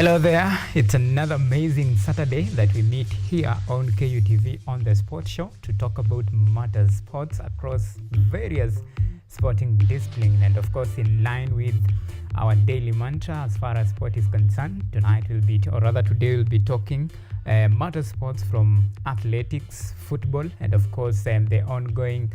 Hello there. It's another amazing Saturday that we meet here on KUTV on the Sports Show to talk about matters sports across various sporting disciplines. And of course, in line with our daily mantra as far as sport is concerned, today we'll be talking matter sports from athletics, football, and of course the ongoing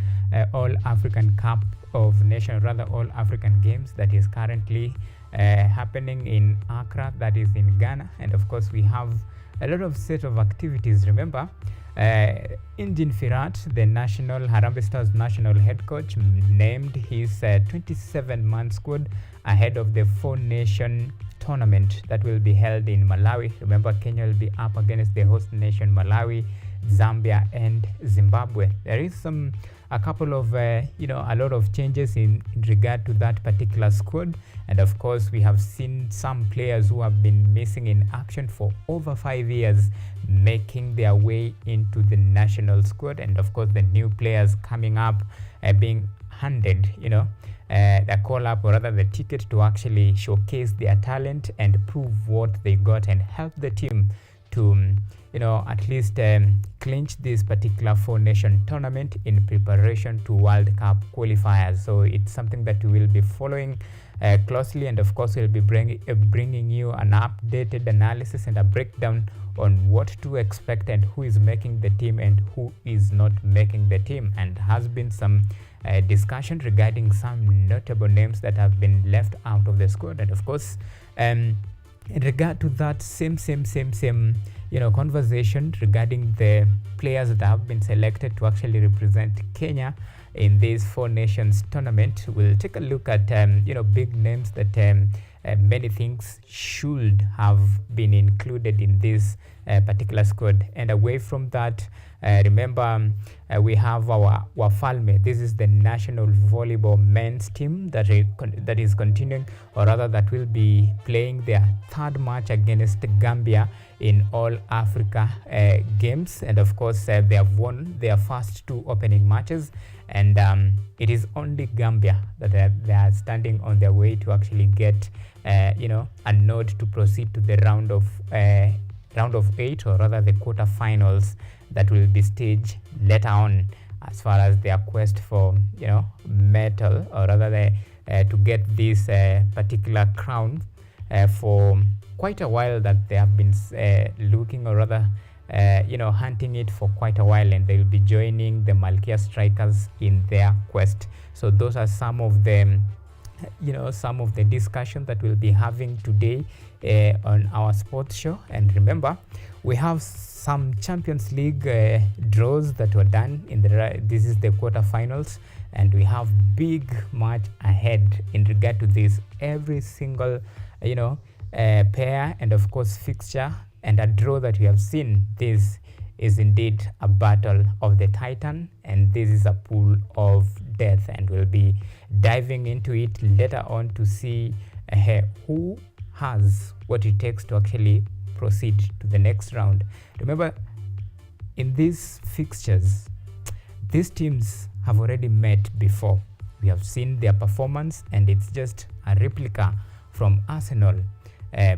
All African Cup of Nations, All African Games that is currently happening in Accra, that is in Ghana. And of course we have a lot of set of activities. Remember, Injin Firat, the national Harambee Stars national head coach, named his 27-man squad ahead of the four-nation tournament that will be held in Malawi. Remember, Kenya will be up against the host nation Malawi, Zambia, and Zimbabwe. There is a couple of a lot of changes in regard to that particular squad, and of course we have seen some players who have been missing in action for over 5 years making their way into the national squad, and of course the new players coming up being handed the call up, or rather the ticket to actually showcase their talent and prove what they got and help the team to at least clinch this particular four-nation tournament in preparation to World Cup qualifiers. So it's something that we will be following closely, and of course we'll be bringing you an updated analysis and a breakdown on what to expect and who is making the team and who is not making the team. And has been some discussion regarding some notable names that have been left out of the squad, and of course in regard to that same conversation regarding the players that have been selected to actually represent Kenya in this Four Nations tournament, we'll take a look at big names that many things should have been included in this particular squad. And away from that, remember we have our Wafalme. This is the national volleyball men's team that is continuing, or rather that will be playing their third match against Gambia in All Africa Games. And of course they have won their first two opening matches, and it is only Gambia that they are standing on their way to actually get a nod to proceed to the round of 8, or rather the quarterfinals that will be staged later on, as far as their quest for medal, or rather to get this particular crown for quite a while, that they have been looking, or rather hunting it for quite a while, and they will be joining the Malkia Strikers in their quest. So those are some of the discussion that we'll be having today on our sports show. And remember, we have some Champions League draws that were done this is the quarterfinals, and we have big match ahead in regard to this. Every single pair and of course fixture and a draw that we have seen, this is indeed a battle of the Titan, and this is a pool of death, and we'll be diving into it later on to see who has what it takes to actually proceed to the next round. Remember, in these fixtures, these teams have already met before. We have seen their performance, and it's just a replica from Arsenal,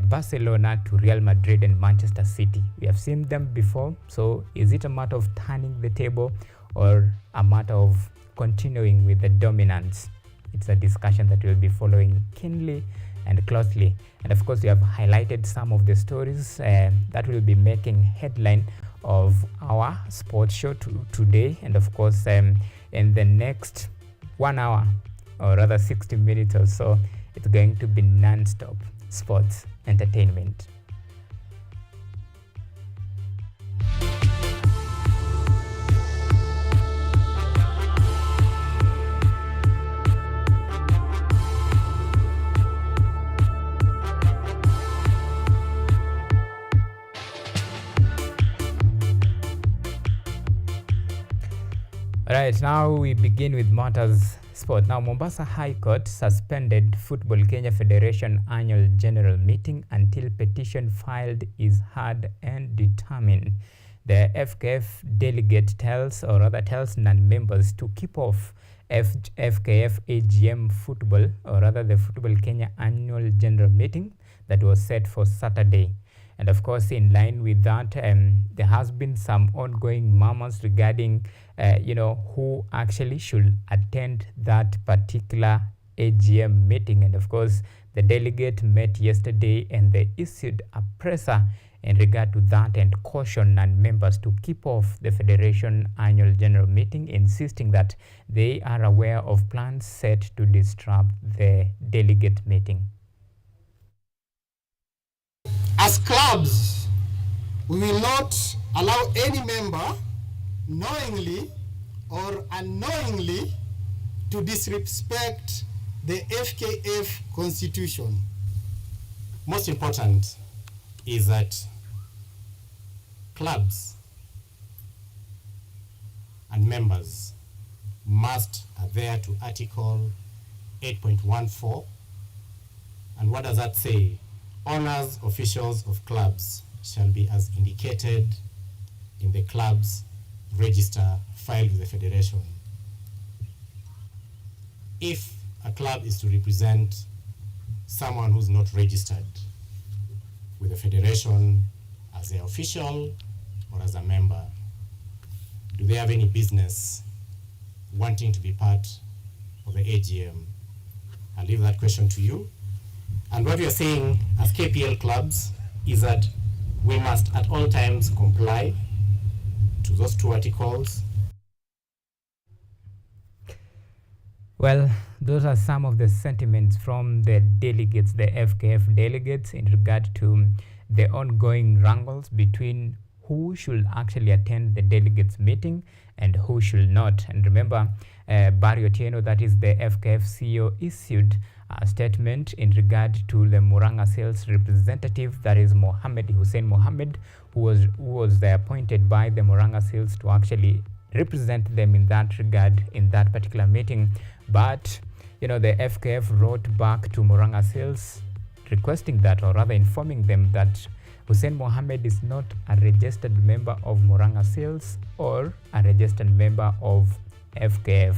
Barcelona to Real Madrid and Manchester City. We have seen them before. So is it a matter of turning the table, or a matter of continuing with the dominance? It's a discussion that we'll be following keenly and closely. And of course we have highlighted some of the stories that will be making headline of our sports show today. And of course in the next 1 hour, or rather 60 minutes or so, it's going to be non-stop sports entertainment. Alright, now we begin with matters sport. Now, Mombasa High Court suspended Football Kenya Federation annual general meeting until petition filed is heard and determined. The FKF delegate tells non-members to keep off FKF AGM football, or rather the Football Kenya annual general meeting that was set for Saturday. And of course, in line with that, there has been some ongoing murmurs regarding, who actually should attend that particular AGM meeting. And of course, the delegate met yesterday and they issued a presser in regard to that and cautioned non-members to keep off the Federation annual general meeting, insisting that they are aware of plans set to disrupt the delegate meeting. As clubs, we will not allow any member knowingly or unknowingly to disrespect the FKF constitution. Most important is that clubs and members must adhere to Article 8.14. And what does that say? Owners, officials of clubs shall be as indicated in the club's register filed with the Federation. If a club is to represent someone who's not registered with the Federation as an official or as a member, do they have any business wanting to be part of the AGM? I'll leave that question to you. And what we are saying as KPL clubs is that we must at all times comply to those two articles. Well, those are some of the sentiments from the delegates, the FKF delegates, in regard to the ongoing wrangles between who should actually attend the delegates meeting and who should not. And remember, Barry Otieno, that is the FKF CEO, issued a statement in regard to the Murang'a sales representative, that is Mohammed Hussein Mohammed, who was appointed by the Murang'a sales to actually represent them in that regard in that particular meeting. But the FKF wrote back to Murang'a sales requesting that, or rather informing them that Hussein Mohammed is not a registered member of Murang'a sales or a registered member of FKF.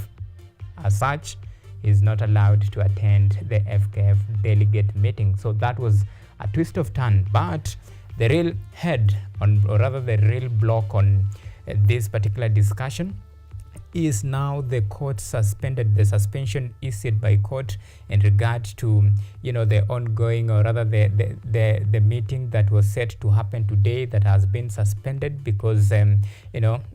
As such, is not allowed to attend the FKF delegate meeting. So that was a twist of turn. But the real head on, or rather the real block on this particular discussion is now the court suspended, the suspension issued by court in regard to the ongoing, or rather the meeting that was set to happen today that has been suspended because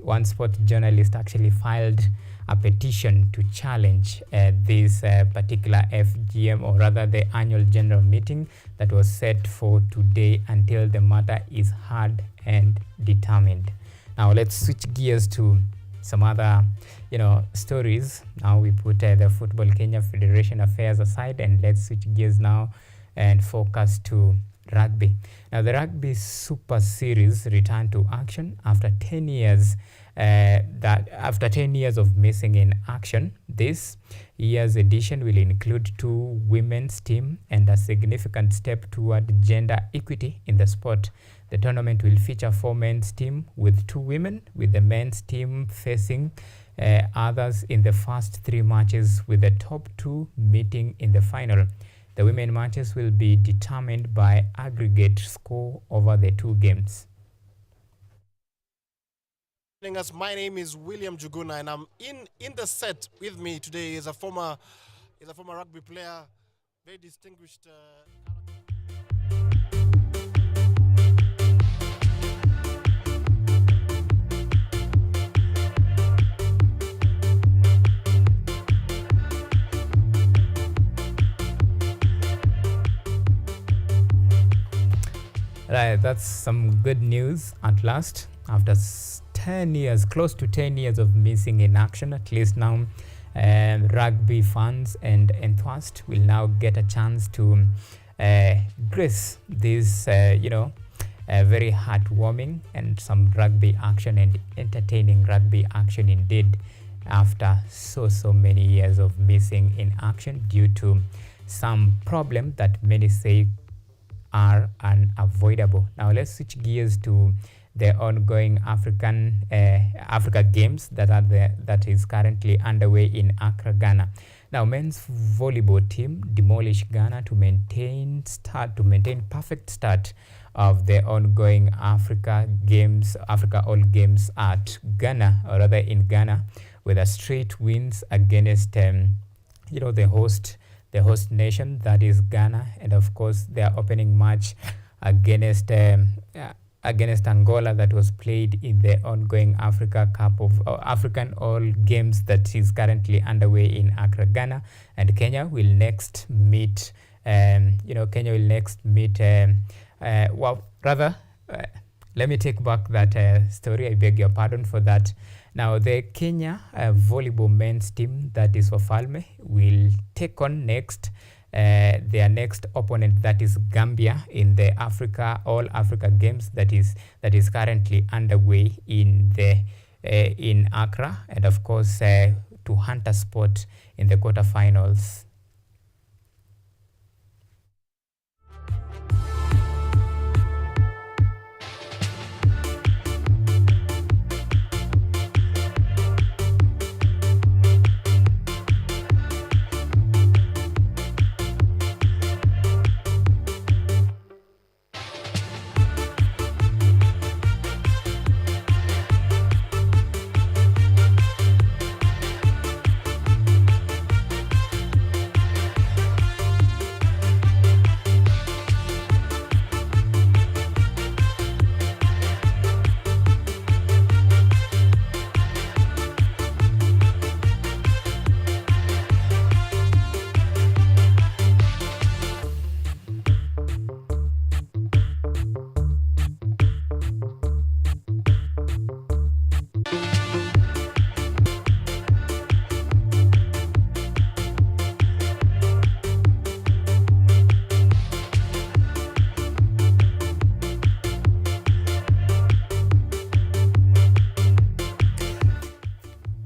one sport journalist actually filed a petition to challenge this particular FGM, or rather the annual general meeting that was set for today until the matter is heard and determined. Now let's switch gears to some other stories. Now we put the Football Kenya Federation affairs aside and let's switch gears now and focus to rugby. Now the Rugby Super Series returned to action after 10 years. After 10 years of missing in action, this year's edition will include 2 women's team and a significant step toward gender equity in the sport. The tournament will feature 4 men's team with 2 women, with the men's team facing others in the first 3 matches, with the top 2 meeting in the final. The women matches will be determined by aggregate score over the 2 games. My name is William Juguna, and I'm in the set with me today is a former rugby player, very distinguished. Right, that's some good news at last. After 10 years, close to 10 years of missing in action, at least now rugby fans and enthusiasts will now get a chance to grace this, very heartwarming and some rugby action and entertaining rugby action indeed, after so many years of missing in action due to some problem that many say are unavoidable. Now let's switch gears to the ongoing Africa Games that is currently underway in Accra, Ghana. Now, men's volleyball team demolished Ghana to maintain perfect start of the ongoing Africa All Games at Ghana, or rather in Ghana, with a straight wins against the host nation, that is Ghana, and of course their opening match against Angola, that was played in the ongoing African All Games that is currently underway in Accra, Ghana. And Kenya will next meet let me take back that story. I beg your pardon for that. Now, the Kenya volleyball men's team, that is Wafalme, will take on next their next opponent, that is Gambia, in the All Africa Games that is currently underway in Accra, and of course to hunt a spot in the quarterfinals.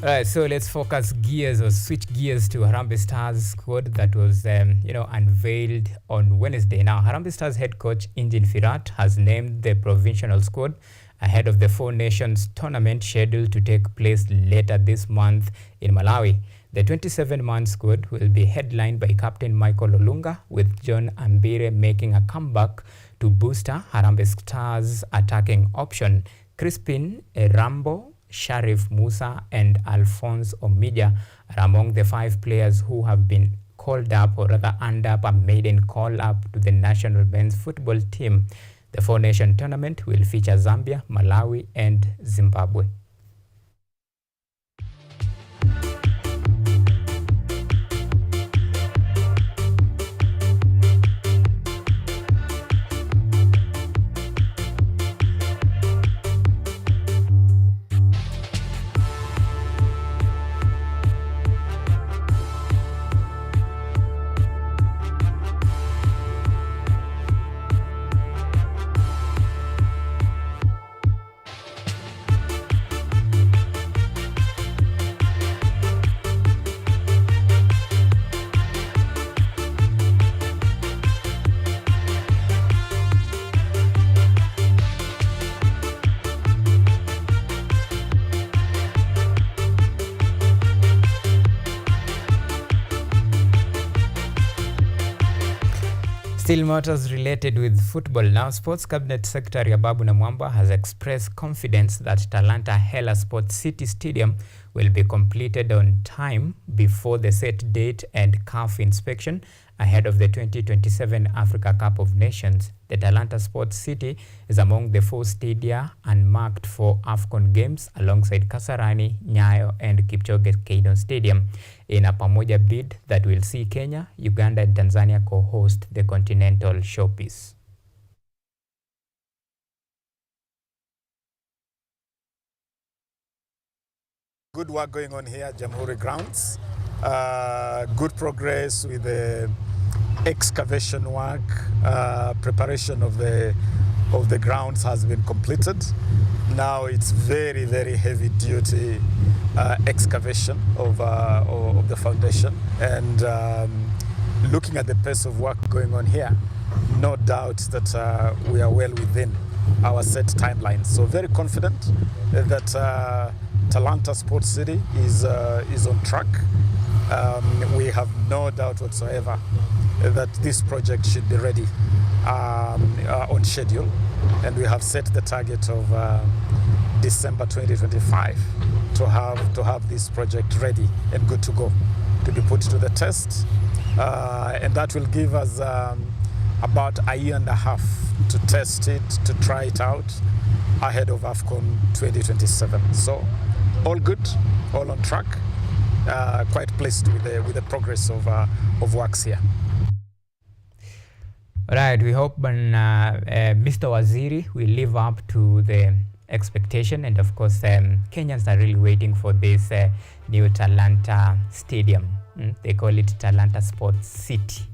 Right, so let's switch gears to Harambee Stars squad that was unveiled on Wednesday. Now, Harambee Stars head coach Injin Firat has named the provincial squad ahead of the Four Nations tournament scheduled to take place later this month in Malawi. The 27-man squad will be headlined by Captain Michael Olunga, with John Ambire making a comeback to booster Harambee Stars' attacking option. Crispin Rambo, Sharif Musa and Alphonse Omidia are among the 5 players who have been called up, or rather earned up a maiden call-up to the national men's football team. The Four-Nation tournament will feature Zambia, Malawi and Zimbabwe. Still matters related with football now. Sports Cabinet Secretary Ababu Namwamba has expressed confidence that Talanta Hela Sports City Stadium will be completed on time before the set date and CAF inspection ahead of the 2027 Africa Cup of Nations. The Talanta Sports City is among the 4 stadia unmarked for AFCON games alongside Kasarani, Nyayo and Kipchoge Keino Stadium in a pamoja bid that will see Kenya, Uganda and Tanzania co-host the continental showpiece. Good work going on here at Jamhuri Grounds. Good progress with the excavation work. Preparation of the grounds has been completed. Now it's very, very heavy duty excavation of the foundation. And looking at the pace of work going on here, no doubt that we are well within our set timeline. So very confident that Talanta Sports City is on track we have no doubt whatsoever that this project should be ready on schedule, and we have set the target of December 2025 to have this project ready and good to go, to be put to the test, and that will give us about a year and a half to test it, to try it out ahead of AFCON 2027. So all good, all on track. Quite pleased with the progress of works here. All right, we hope Mr. Waziri will live up to the expectation, and of course Kenyans are really waiting for this new Talanta Stadium. They call it Talanta Sports City.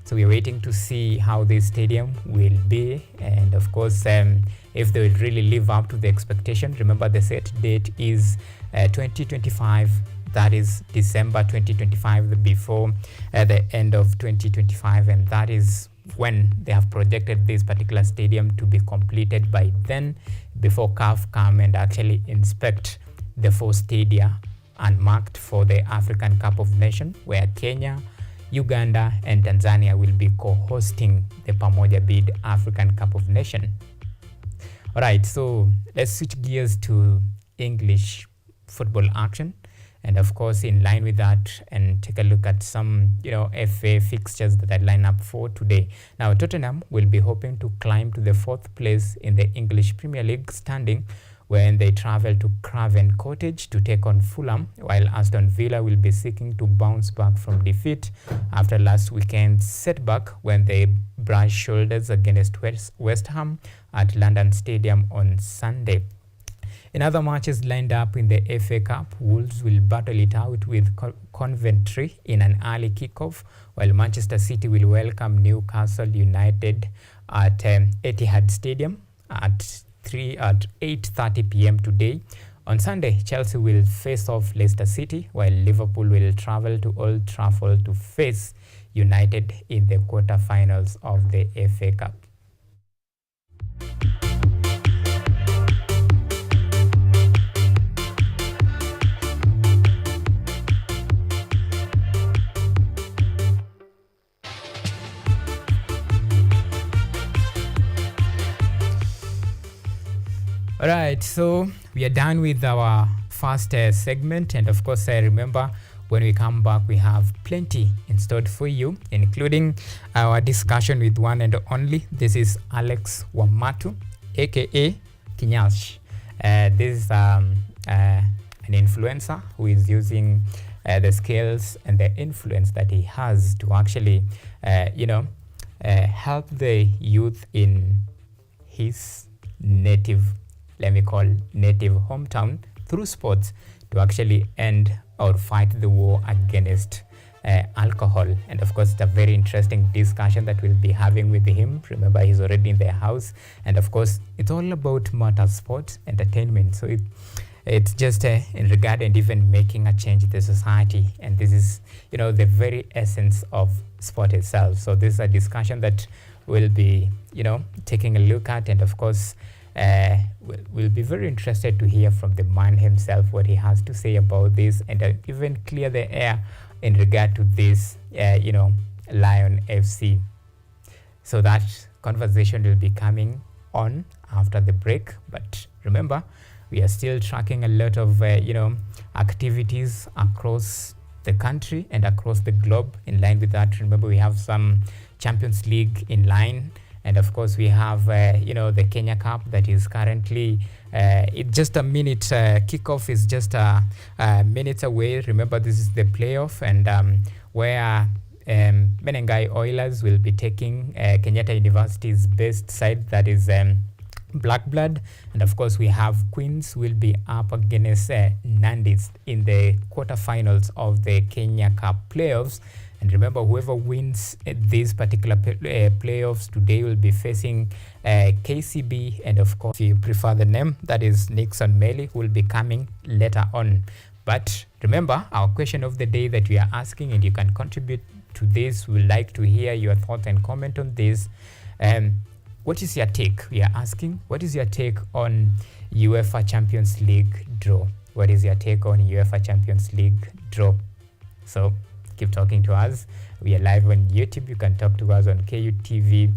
So we're waiting to see how this stadium will be, and of course if they will really live up to the expectation. Remember, the set date is 2025. That is December 2025, before the end of 2025, and that is when they have projected this particular stadium to be completed by then, before CAF come and actually inspect the 4 stadia unmarked for the African Cup of Nations, where Kenya, Uganda and Tanzania will be co-hosting the Pamoja Bid African Cup of Nations. All right, so let's switch gears to English football action. And of course, in line with that, and take a look at some, FA fixtures that I line up for today. Now, Tottenham will be hoping to climb to the 4th place in the English Premier League standing when they travel to Craven Cottage to take on Fulham, while Aston Villa will be seeking to bounce back from defeat after last weekend's setback when they brushed shoulders against West Ham at London Stadium on Sunday. In other matches lined up in the FA Cup, Wolves will battle it out with Coventry in an early kickoff, while Manchester City will welcome Newcastle United at Etihad Stadium at 8:30 p.m. today. On Sunday, Chelsea will face off Leicester City, while Liverpool will travel to Old Trafford to face United in the quarter-finals of the FA Cup. All right, so we are done with our first segment, and of course, remember, when we come back, we have plenty in store for you, including our discussion with one and only. This is Alex Wamatu, aka Kinyash. This is an influencer who is using the skills and the influence that he has to actually, help the youth in his native hometown through sports to actually end or fight the war against alcohol. And of course, it's a very interesting discussion that we'll be having with him. Remember, he's already in the house, and of course, it's all about matter sports entertainment. So it's just in regard and even making a change in the society, and this is the very essence of sport itself. So this is a discussion that we'll be taking a look at, and of course we'll be very interested to hear from the man himself what he has to say about this, and even clear the air in regard to this Lion FC. So that conversation will be coming on after the break, but remember, we are still tracking a lot of activities across the country and across the globe. In line with that, remember, we have some Champions League in line. And of course, we have, the Kenya Cup that is currently, it's just a minute, kickoff is just minutes away. Remember, this is the playoff, and where Menengai Oilers will be taking Kenyatta University's best side, that is Black Blood. And of course, we have Queens will be up against Nandis in the quarterfinals of the Kenya Cup playoffs. And remember, whoever wins these particular playoffs today will be facing KCB, and of course, if you prefer the name, that is Nixon Meli, who will be coming later on. But remember, our question of the day that we are asking, and you can contribute to this. We'd like to hear your thoughts and comment on this. What is your take? We are asking, what is your take on UEFA Champions League draw? What is your take on UEFA Champions League draw? So keep talking to us. We are live on YouTube. You can talk to us on KUTV.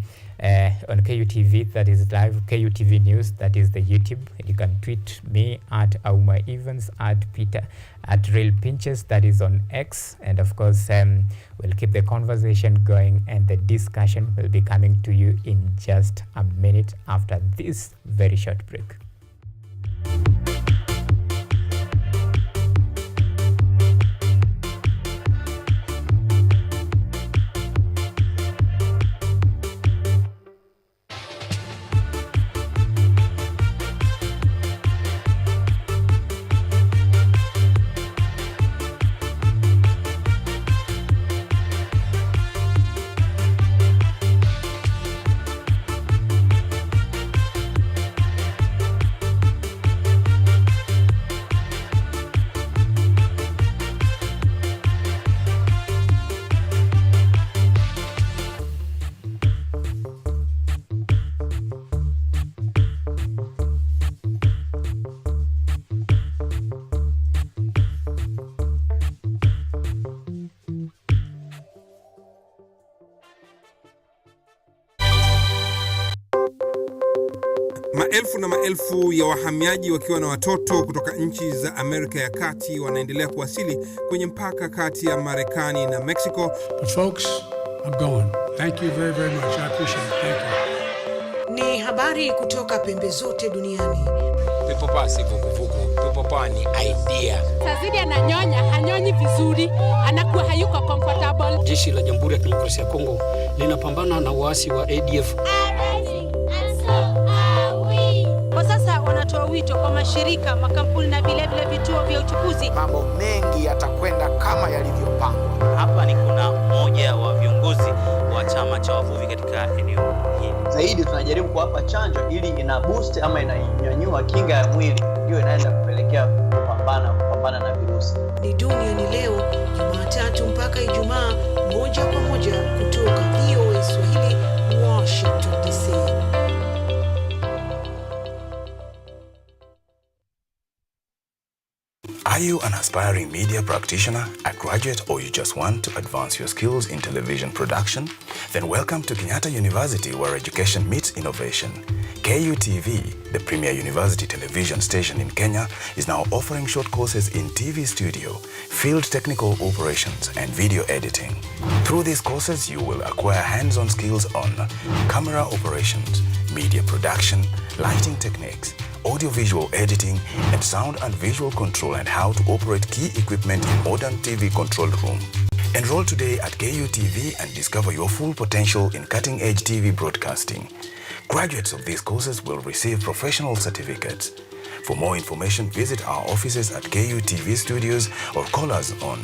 On KUTV, that is live. KUTV News, that is the YouTube. You can tweet me at Auma Evans, at Peter, at Real Pinchez, that is on X. And of course, we'll keep the conversation going, and the discussion will be coming to you in just a minute after this very short break. Maelfu na maelfu ya wahamiaji wakiwa na watoto kutoka nchi za Amerika ya Kati wanaendelea kuwasili kwenye mpaka kati ya Marekani na Mexico. But folks, I'm going. Thank you very, very much. I appreciate it. Thank you. Ni habari kutoka pembe zote duniani. People pass vuguvugu. People pass ni idea. Tazidi ananyonya, hanyonyi vizuri, anakuwa hayuko comfortable. Jeshi la Jamhuri ya Kidemokrasia ya Kongo linapambana na waasi wa ADF. Kwa sasa wanatoa wito kwa mashirika, makampuni na vile vituo vya uchukuzi. Mambo mengi yatakwenda kama yalivyopangwa. Hapa ni kuna mmoja wa viongozi wa chama cha wavuvi katika eneo hili. Zaidi tunajaribu kuwapa chanjo ili ina boost ama inanyanyua kinga ya mwili, ndio inaenda kupelekea kupambana na virusi. Ni duniani leo, Jumatatu mpaka Ijumaa, moja kwa moja kutoka VOA Swahili, Washington DC. Are you an aspiring media practitioner, a graduate, or you just want to advance your skills in television production? Then welcome to Kenyatta University, where education meets innovation. KUTV, the premier university television station in Kenya, is now offering short courses in TV studio, field technical operations, and video editing. Through these courses, you will acquire hands-on skills on camera operations, media production, lighting techniques, audio-visual editing, and sound and visual control, and how to operate key equipment in modern TV control room. Enroll today at KUTV and discover your full potential in cutting-edge TV broadcasting. Graduates of these courses will receive professional certificates. For more information, visit our offices at KUTV Studios or call us on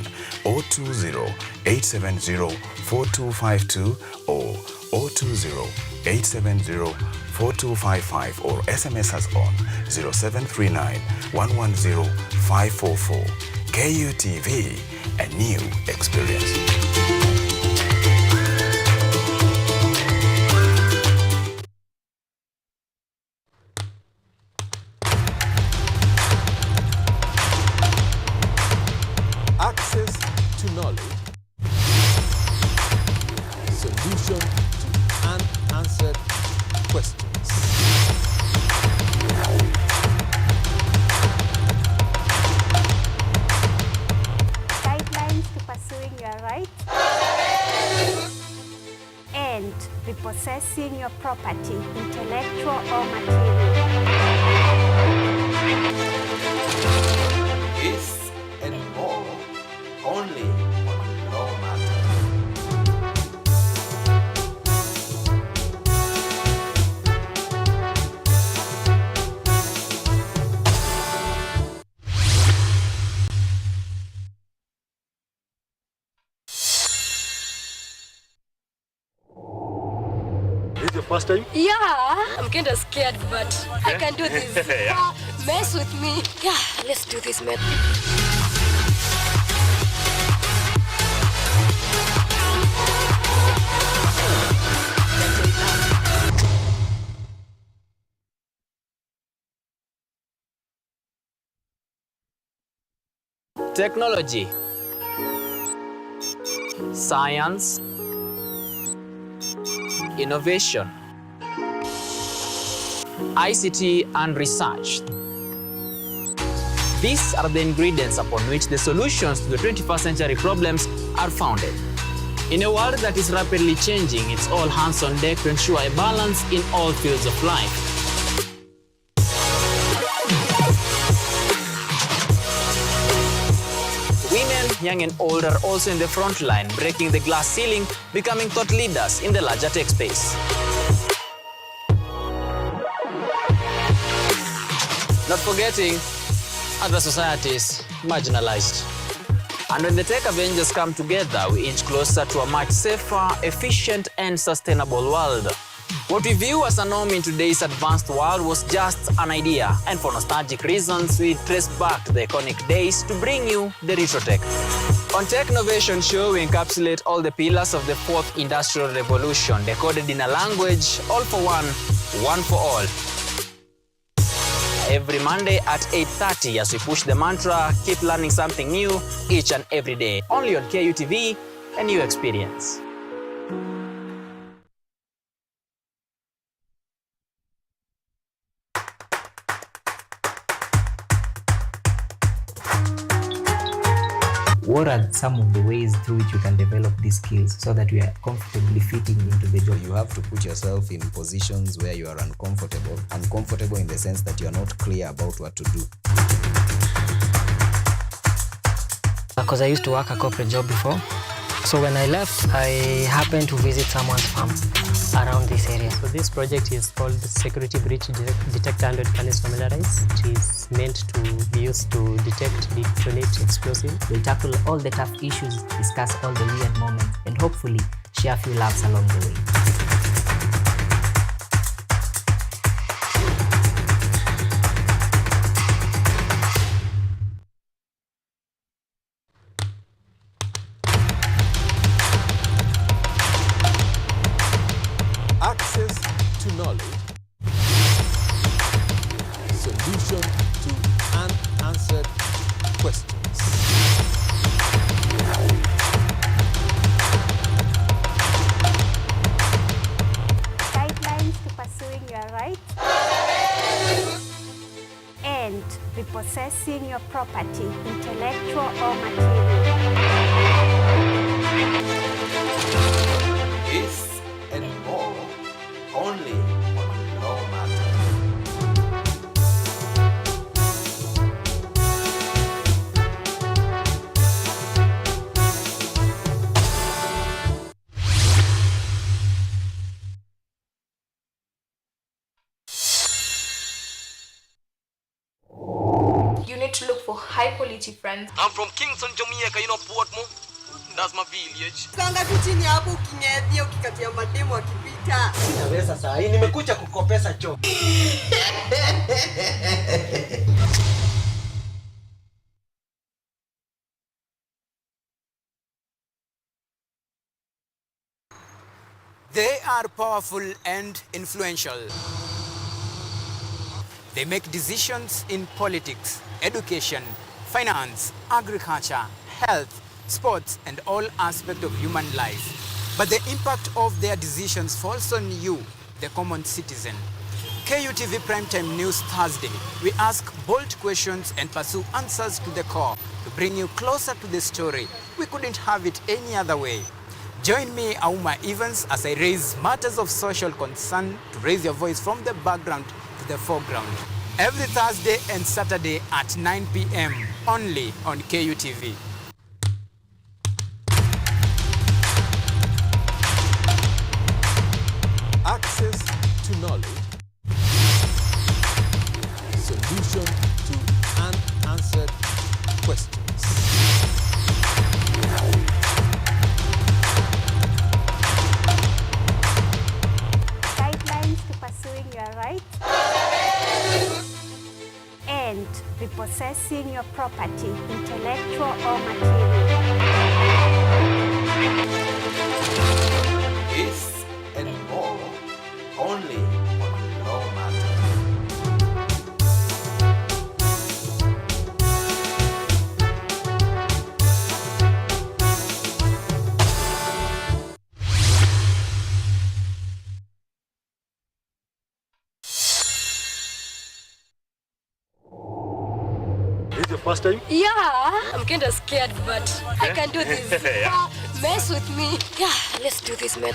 020-870-4252 or 020-870-4255 or SMS us on 0739-110-544. KUTV, a new experience. Access to knowledge, solution to unanswered questions. Guidelines to pursuing your rights and repossessing your property, intellectual or material. This and more only on Law Matters. This is your first time? Yeah, I'm kind of scared, but I can do this. Yeah. Mess with me. Yeah, let's do this, man. Technology science, innovation, ICT and research. These are the ingredients upon which the solutions to the 21st century problems are founded. In a world that is rapidly changing, it's all hands on deck to ensure a balance in all fields of life. Women, young and old, are also in the front line, breaking the glass ceiling, becoming thought leaders in the larger tech space. Not forgetting other societies marginalized. And when the tech Avengers come together, we inch closer to a much safer, efficient, and sustainable world. What we view as a norm in today's advanced world was just an idea, and for nostalgic reasons, we trace back to the iconic days to bring you the retro tech. On Tech Innovation Show, we encapsulate all the pillars of the fourth industrial revolution, decoded in a language, all for one for all. Every Monday at 8:30 as we push the mantra, keep learning something new each and every day. Only on KUTV, a new experience. What are some of the ways through which you can develop these skills so that we are comfortably fitting into the job? You have to put yourself in positions where you are uncomfortable. Uncomfortable in the sense that you are not clear about what to do. Because I used to work a corporate job before. So when I left, I happened to visit someone's farm around this area. So this project is called Security Breach Detector and Furnace Familiarize. It is meant to be used to detect, detonate explosives. We'll tackle all the tough issues, discuss all the weird moments, and hopefully share a few laughs along the way. Access to knowledge, solution to unanswered questions. Guidelines to pursuing your right and repossessing your property, intellectual or material. This and more only on Law Matters. You need to look for high quality friends. I'm from Kingston, Jamaica, you know Portmore. That's my village. Kanga tu chini hapo ukinyethia ukikatia mademo akipita. Sina pesa saa hii nimekuja kukopesa choo. They are powerful and influential. They make decisions in politics, education, finance, agriculture, health, sports, and all aspects of human life. But the impact of their decisions falls on you, the common citizen. KUTV Primetime News Thursday. We ask bold questions and pursue answers to the core to bring you closer to the story. We couldn't have it any other way. Join me, Auma, as I raise matters of social concern to raise your voice from the background to the foreground. Every Thursday and Saturday at 9 p.m. only on KUTV. Access to knowledge, solution to unanswered questions. Guidelines to pursuing your right and repossessing your property, intellectual or material. This and more only on Law Matters. your first time? Yeah, I'm kind of scared, but I can do this. Yeah. Mess with me. Yeah, let's do this, man.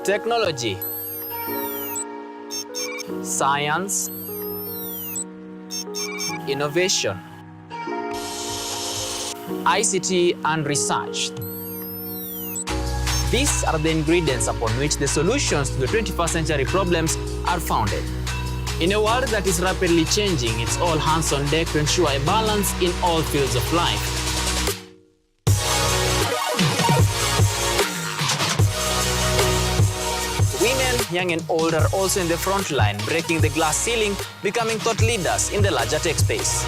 Technology, science, innovation, ICT and research. These are the ingredients upon which the solutions to the 21st century problems are founded. In a world that is rapidly changing, it's all hands on deck to ensure a balance in all fields of life. Women, young and old, are also in the front line, breaking the glass ceiling, becoming thought leaders in the larger tech space.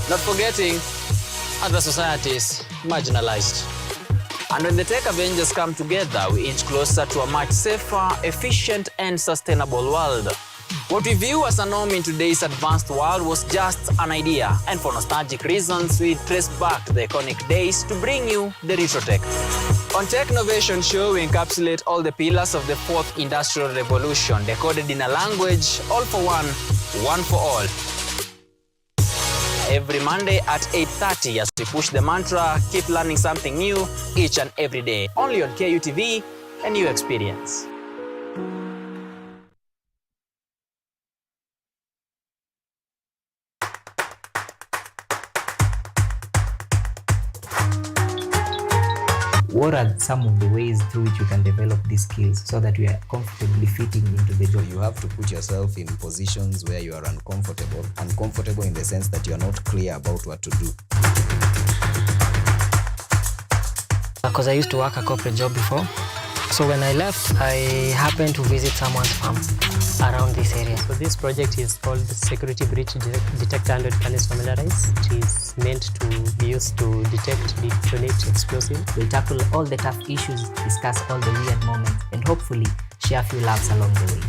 Not forgetting other societies marginalized. And when the tech Avengers come together, we inch closer to a much safer, efficient, and sustainable world. What we view as a norm in today's advanced world was just an idea, and for nostalgic reasons, we trace back to the iconic days to bring you the retro tech. On Tech Innovation Show, we encapsulate all the pillars of the fourth industrial revolution, decoded in a language, all for one for all. Every Monday at 8:30 as we push the mantra, keep learning something new each and every day. Only on KUTV, a new experience. What are some of the ways through which you can develop these skills so that you are comfortably fitting into the job? You have to put yourself in positions where you are uncomfortable. Uncomfortable in the sense that you are not clear about what to do. Because I used to work a corporate job before. So when I left, I happened to visit someone's farm around this area. So this project is called Security Breach Detect and Can Familiarize. It is meant to be used to detect, detonate explosives. We'll tackle all the tough issues, discuss all the weird moments, and hopefully share a few laughs along the way.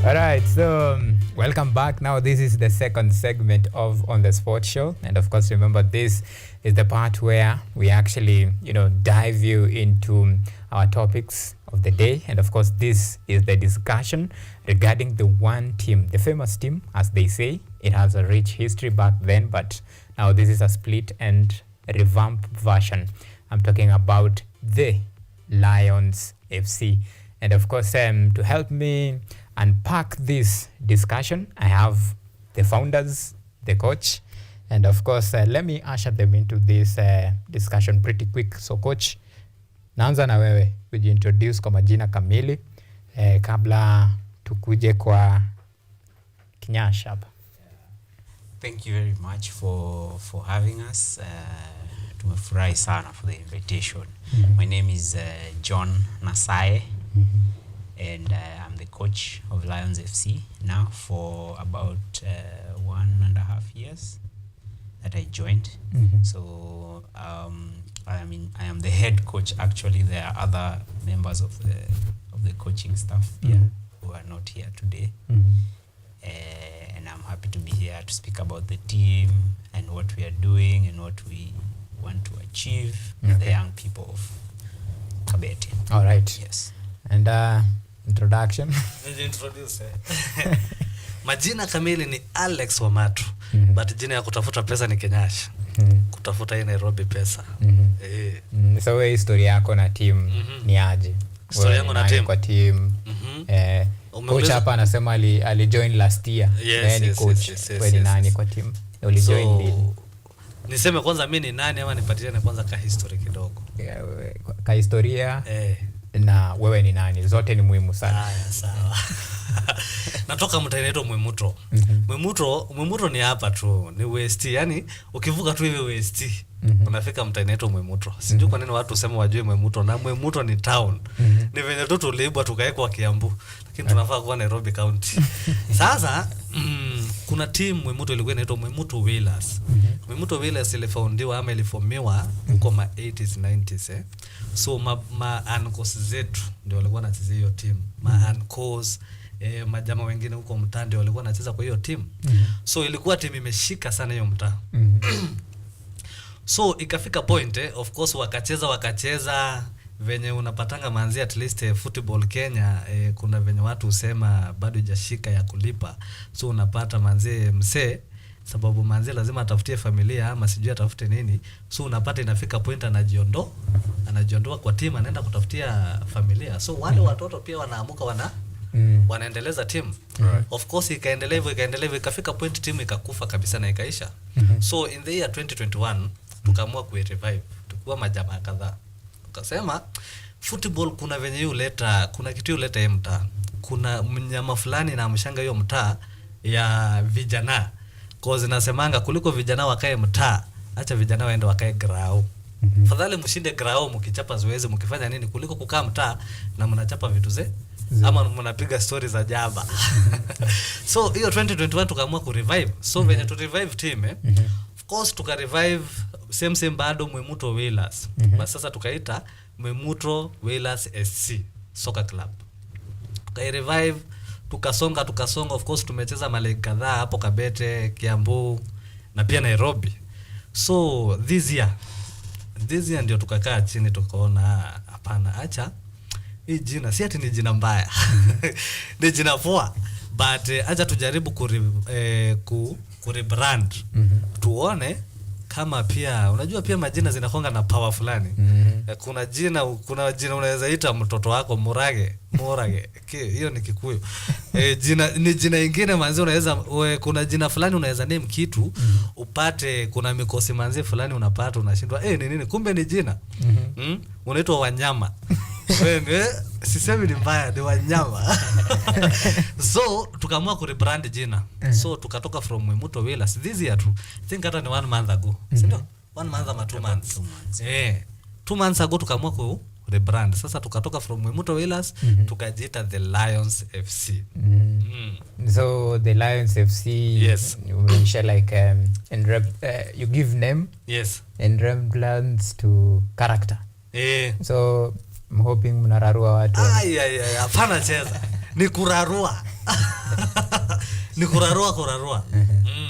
All right, so welcome back. Now this is the second segment of On the Spot Show, and of course remember this is the part where we actually dive you into our topics of the day, and of course this is the discussion regarding the one team, the famous team, as they say. It has a rich history back then, but now this is a split and revamped version. I'm talking about the Lions FC. And of course, to help me unpack this discussion, I have the founders, the coach, and of course, let me usher them into this discussion pretty quick. So coach, naanza na wewe kujiintroduce kwa majina kamili kabla tukuje kwa Kinyash hapa. Thank you very much for having us. Tumefurahi sana for the invitation. My name is John Nasaye. And I'm the coach of Lions FC now for about 1.5 years that I joined. So I am the head coach. Actually, there are other members of the coaching staff here who are not here today. And I'm happy to be here to speak about the team and what we are doing and what we want to achieve with the young people of Kabete. All right. Yes. And introduction. Introduce. Majina kamili ni Alex Wamatu. But jina ya kutafuta pesa ni Kenyash. Kutafuta hii Nairobi pesa. So wewe historia yako na team ni aje? Historia yangu na team kwa team. Coach hapa anasema ali join last year. Ni coach. Wewe ni nani kwa team? Uli join lini? Niseme kwanza mimi ni nani ama nipatiane kwanza ka history kidogo? Ka historia. Na wewe ni nani? Zote ni muhimu sana. Haya, sawa. Natoka mtaa inaitwa Mwimuto. Mwimuto ni hapa tu, ni West. Yani ukivuka tu hivi West. unafika mtaa inaitwa Mwemuto. Sijui kwa nini watu usema wajue Mwemuto, na Mwemuto ni town. Ni venye tu tuliibwa tukaekwa Kiambu, lakini tunafaa kuwa Nairobi County. Sasa kuna team Mwemuto ilikuwa inaitwa Mwemuto Wheelers. Mwemuto Wheelers ilifoundiwa ama iliformiwa huko ma 80s 90s So ma uncles zetu ndio walikuwa wanacheza hiyo team. Ma uncles majama wengine huko mtaa ndio walikuwa wanacheza kwa hiyo team. So ilikuwa team imeshika sana hiyo mtaa. So ikafika point of course wakacheza venye unapatanga manzi at least football Kenya kuna venye watu usema bado hajashika ya kulipa. So unapata manzi msee sababu manzi lazima atafutie familia ama sijui atafute nini. So unapata inafika point anajiondoa kwa team, anaenda kutafutia familia. So wale watoto pia wanaamuka wanaendeleza team. Of course ikaendelea hivyo ikafika point team ikakufa kabisa na ikaisha. So in the year 2021 tukaamua ku-revive. Tukua majamaa kadhaa. Tukasema football kuna venye kuna kitu huleta mtaa. Kuna mnyama fulani na mshanga hiyo mtaa ya vijana. Cause nasemanga kuliko vijana wakae mtaa, acha vijana waende wakae grao. Fadhali mshinde grao mkichapa zoezi mkifanya nini kuliko kukaa mtaa na mnachapa vitu ama mnapiga stories za jaba. So hiyo 2021 tukaamua ku-revive. So venye tu revive team of course tuka-revive same bado Mwemuto Wheelers. Basi sasa tukaita Mwemuto Wheelers SC Soccer Club. Tuka-revive tukasonga of course tumecheza malegi kadhaa hapo Kabete, Kiambu na pia Nairobi. So this year ndio tukakaa chini tukaona hapana, acha hii jina si ati ni jina mbaya. Ni jina poa, but acha tujaribu ku rebrand. Tuone kama pia unajua pia majina zinakonga na power fulani. Kuna jina unaweza ita mtoto wako Murage. Hiyo ni Kikuyu. Ni jina ingine manzi unaweza kuna jina fulani unaweza name kitu upate kuna mikosi manzi fulani unapata unashindwa ni nini kumbe ni jina. Unaitwa Wanyama. Sisemi ni mbaya, ni Wanyama. So tukaamua ku rebrand jina. So tukatoka from Mwemuto Wheelers this year tu. I think hata ni 1 month ago. Sindio? 1 month ama 2 months. 2 months ago tukaamua ku rebrand. Sasa tukatoka from Mwemuto Wheelers tukajiita the Lions FC. So the Lions FC, yes, you share like you give name, yes, and resemblance to character. So I'm hoping mnararua watu. Hapana cheza. Ni kurarua. Ni kurarua.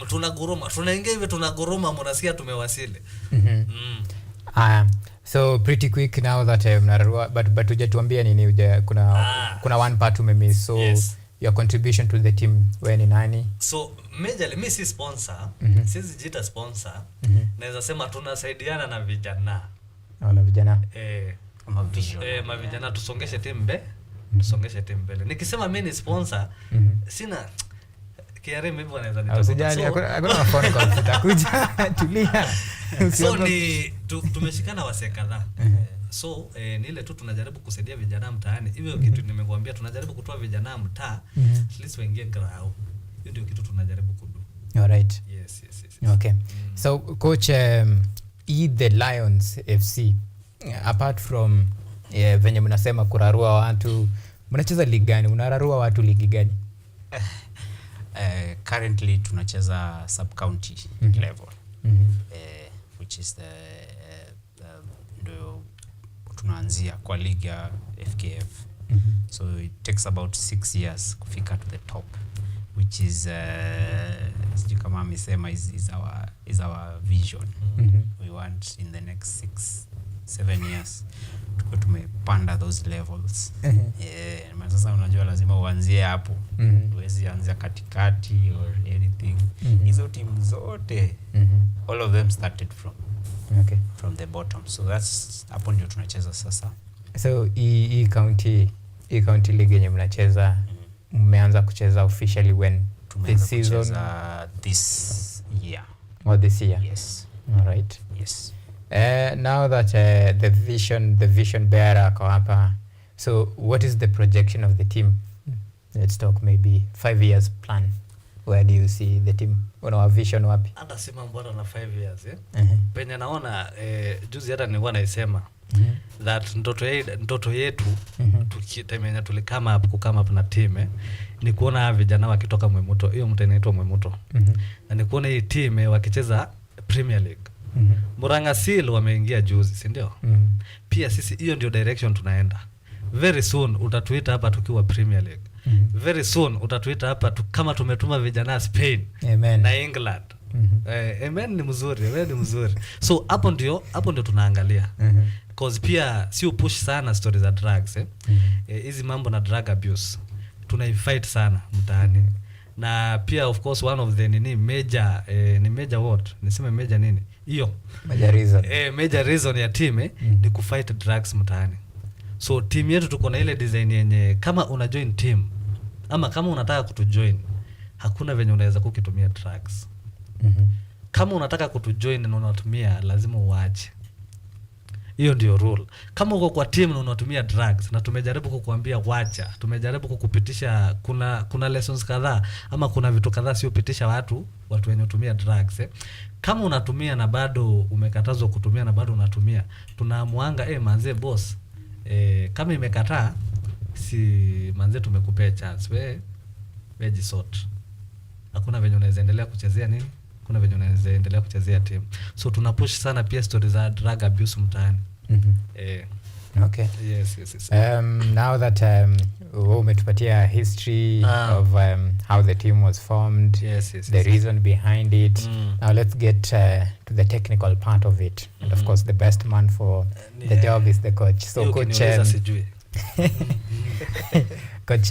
Tunaguruma. Tunaingia hivi tunaguruma mnasikia tumewasili. So pretty quick now that mnararua but hujatuambia nini kuna one part umemiss. So yes, your contribution to the team wewe ni nani? So majorly mimi si sponsor, sisi jita sponsor. Naweza sema tunasaidiana na vijana. Na vijana. Mavijana tusongeshe timu mbele. Nikisema mimi ni sponsor, sina KRM hivyo anaweza nitoa. Usijali, hakuna phone call tutakuja. Tulia. So tumeshikana wase kadhaa. So ni ile tu tunajaribu kusaidia vijana mtaani. Hivyo kitu nimekuambia tunajaribu kutoa vijana mtaa at least waingie grao. Hiyo ndio kitu tunajaribu kudu. All right. Yes. Okay. So coach, the Lions FC, apart from venye mnasema kurarua watu, mnacheza ligi gani? Unararua watu ligi gani? Currently tunacheza sub county level. Which is the ndio tunaanzia kwa ligi ya FKF. So it takes about 6 years kufika to the top, which is kama amesema is our vision. We want in the next 6-7 years tuko tumepanda those levels. Sasa unajua lazima uanzie hapo. Huwezi anzia katikati or anything. Hizo timu zote all of them started from the bottom. So that's hapo ndio tunacheza sasa. So hii county league yenye mnacheza mmeanza kucheza officially when the season this year. This year? Yes. All right. Yes. Now that the vision bearer ako hapa, so what is the projection of the team? Let's talk maybe 5 years plan. where do you see the team? Una vision wapi? Hata sima mbona na 5 years penye naona juzi hata nilikuwa naisema that ndoto yetu tukitemenya tulikama up na team ni kuona vijana wakitoka Mwemuto, hiyo mtu inaitwa Mwemuto, na ni kuona hii team wakicheza Premier League. Murang'a Seal wameingia juzi, si ndio? Pia sisi hiyo ndio direction tunaenda. Very soon utatuita hapa tukiwa Premier League. Very soon utatuita hapa kama tumetuma vijana Spain. Amen. Na England. Amen ni mzuri. So hapo ndio tunaangalia. Cause pia si upush sana stories za drugs hizi mambo na drug abuse tunaifight sana mtaani, na pia of course one of the major major what niseme major nini hiyo major reason ya team ni kufight drugs mtaani. So team yetu tuko na ile design yenye kama una join team ama kama unataka kutujoin hakuna venye unaweza kukitumia drugs. Kama unataka kutujoin na unatumia lazima uache. Hiyo ndio rule. Kama uko kwa team na unatumia drugs na tumejaribu kukuambia wacha, tumejaribu kukupitisha kuna lessons kadhaa ama kuna vitu kadhaa sio pitisha watu wenye utumia drugs Kama unatumia na bado umekatazwa kutumia na bado unatumia, tunaamuanga manze boss kama imekataa si manze tumekupea chance we jisort. Hakuna venye unaweza endelea kuchezea nini? Kuna venye unaweza endelea kuchezea team. So tunapush sana pia stories za drug abuse mtaani. Okay. Yes. Now that umetupatia history of how the team was formed, the reason behind it. Now let's get to the technical part of it. And of course the best man for the job is the coach. So coach coach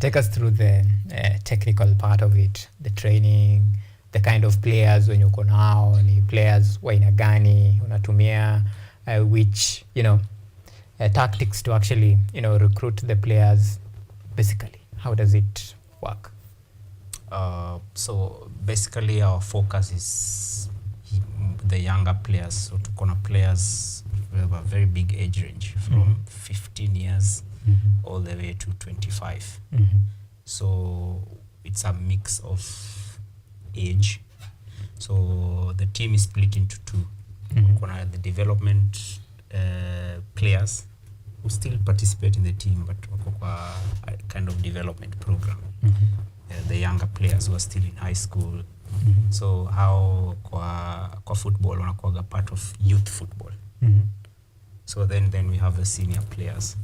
take us through the technical part of it, the training, the kind of players when uko nao, ni players wa aina gani unatumia, which tactics to actually recruit the players. Basically, how does it work? So basically our focus is the younger players. So tuko na players with a very big age range from 15 years all the way to 25. So it's a mix of age. So the team is split into two. Kuna the development players who still participate in the team but wako kwa a kind of development program. The younger players who are still in high school. So how kwa football wanakuwa part of youth football. So then we have the senior players.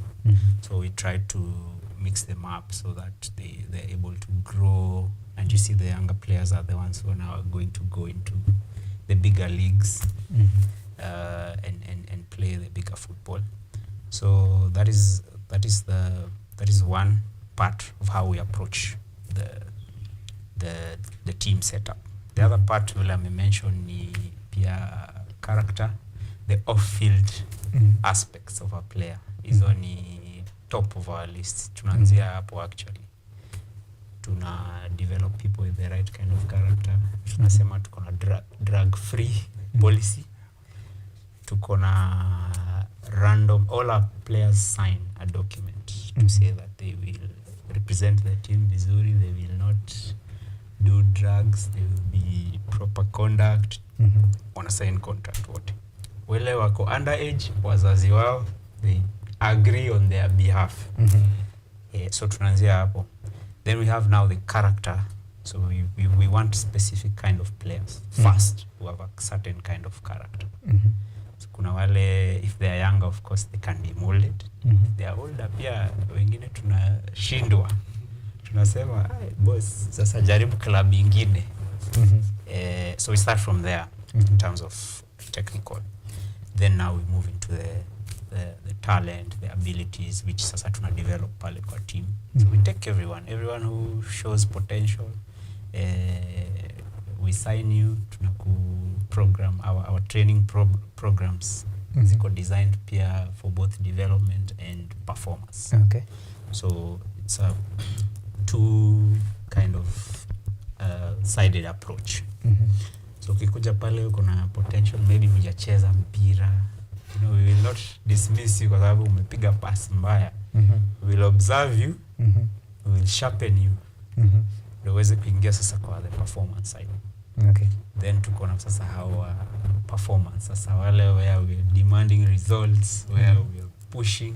So we try to mix them up so that they're able to grow, and you see the younger players are the ones who are now going to go into the bigger leagues and play the bigger football. So that is one part of how we approach the team setup. The other part will I mention ni pia character, the off-field aspects of a player. Hizo ni top of our list. Tunaanzia hapo actually. Tuna develop people with the right kind of character. Tunasema tuko na drug free policy. Tuko na random, all our players sign a document to say that they will represent the team vizuri, they will not do drugs, they will be proper conduct. Wana sign contract wote. Wale wako underage, wazazi wao, they agree on their behalf. So tunaanzia hapo. Then we have now the character. So we want specific kind of players first who have a certain kind of character. So kuna wale, if they are younger, of course they can be molded. If they are older pia wengine tunashindwa. Tunasema boss sasa jaribu club ingine. So we start from there in terms of technical. Then now we move into the talent, the abilities which sasa tuna develop pale kwa team. So we take everyone who shows potential. We sign you, tunaku program our training programs. Ziko designed pia for both development and performance. Okay. So it's a two kind of sided approach. So ukikuja pale kuna potential, maybe hujacheza mpira, we will not dismiss you kwa sababu umepiga pass mbaya. We will observe you, we will sharpen you. ndio uweze kuingia sasa kwa the performance side. Okay. Then tuko na sasa how performance sasa wale where we are demanding results, where we are pushing.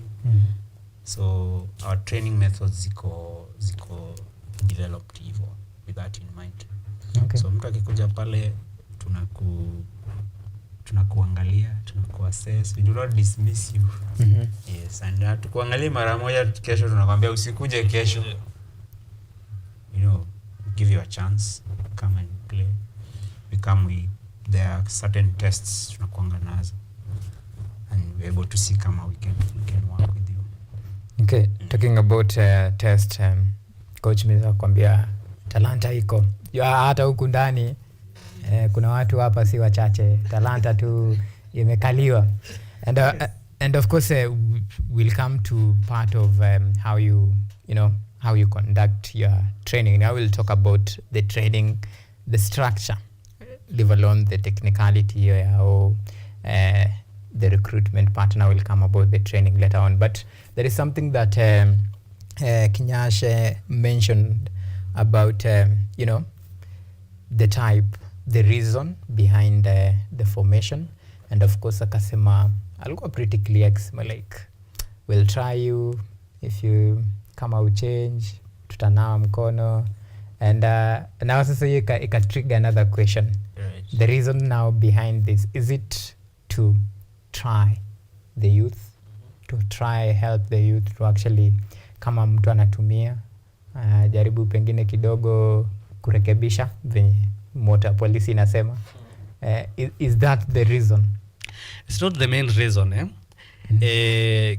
So our training methods ziko developed hivyo with that in mind. Okay. So mtu akikuja pale tunakuangalia, tunakuassess, we do not dismiss you. Yes, and tukuangalia mara moja, kesho tunakwambia usikuje kesho. You know, give you a chance, come and play. There are certain tests tunakuanga nazo, and we're able to see kama we can work with you. Okay, talking about test, coach meza kwambia talanta iko. Hata huku ndani kuna watu hapa si wachache, talanta tu imekaliwa. And of course we'll come to part of how you conduct your training. Now we'll talk about the training, the structure, leave alone the technicality or the recruitment partner will come about the training later on. But there is something that Kinyash mentioned about the type, the reason behind the formation, and of course akasema alikuwa pretty clear, akasema like we'll try you, if you kama uchange tutanawa mkono. And now sasa ika trigger another question. Right. The reason now behind this, is it to try the youth, to try help the youth to actually, kama mtu anatumia jaribu pengine kidogo kurekebisha venye motor policy inasema? Is that the reason? It's not the main reason.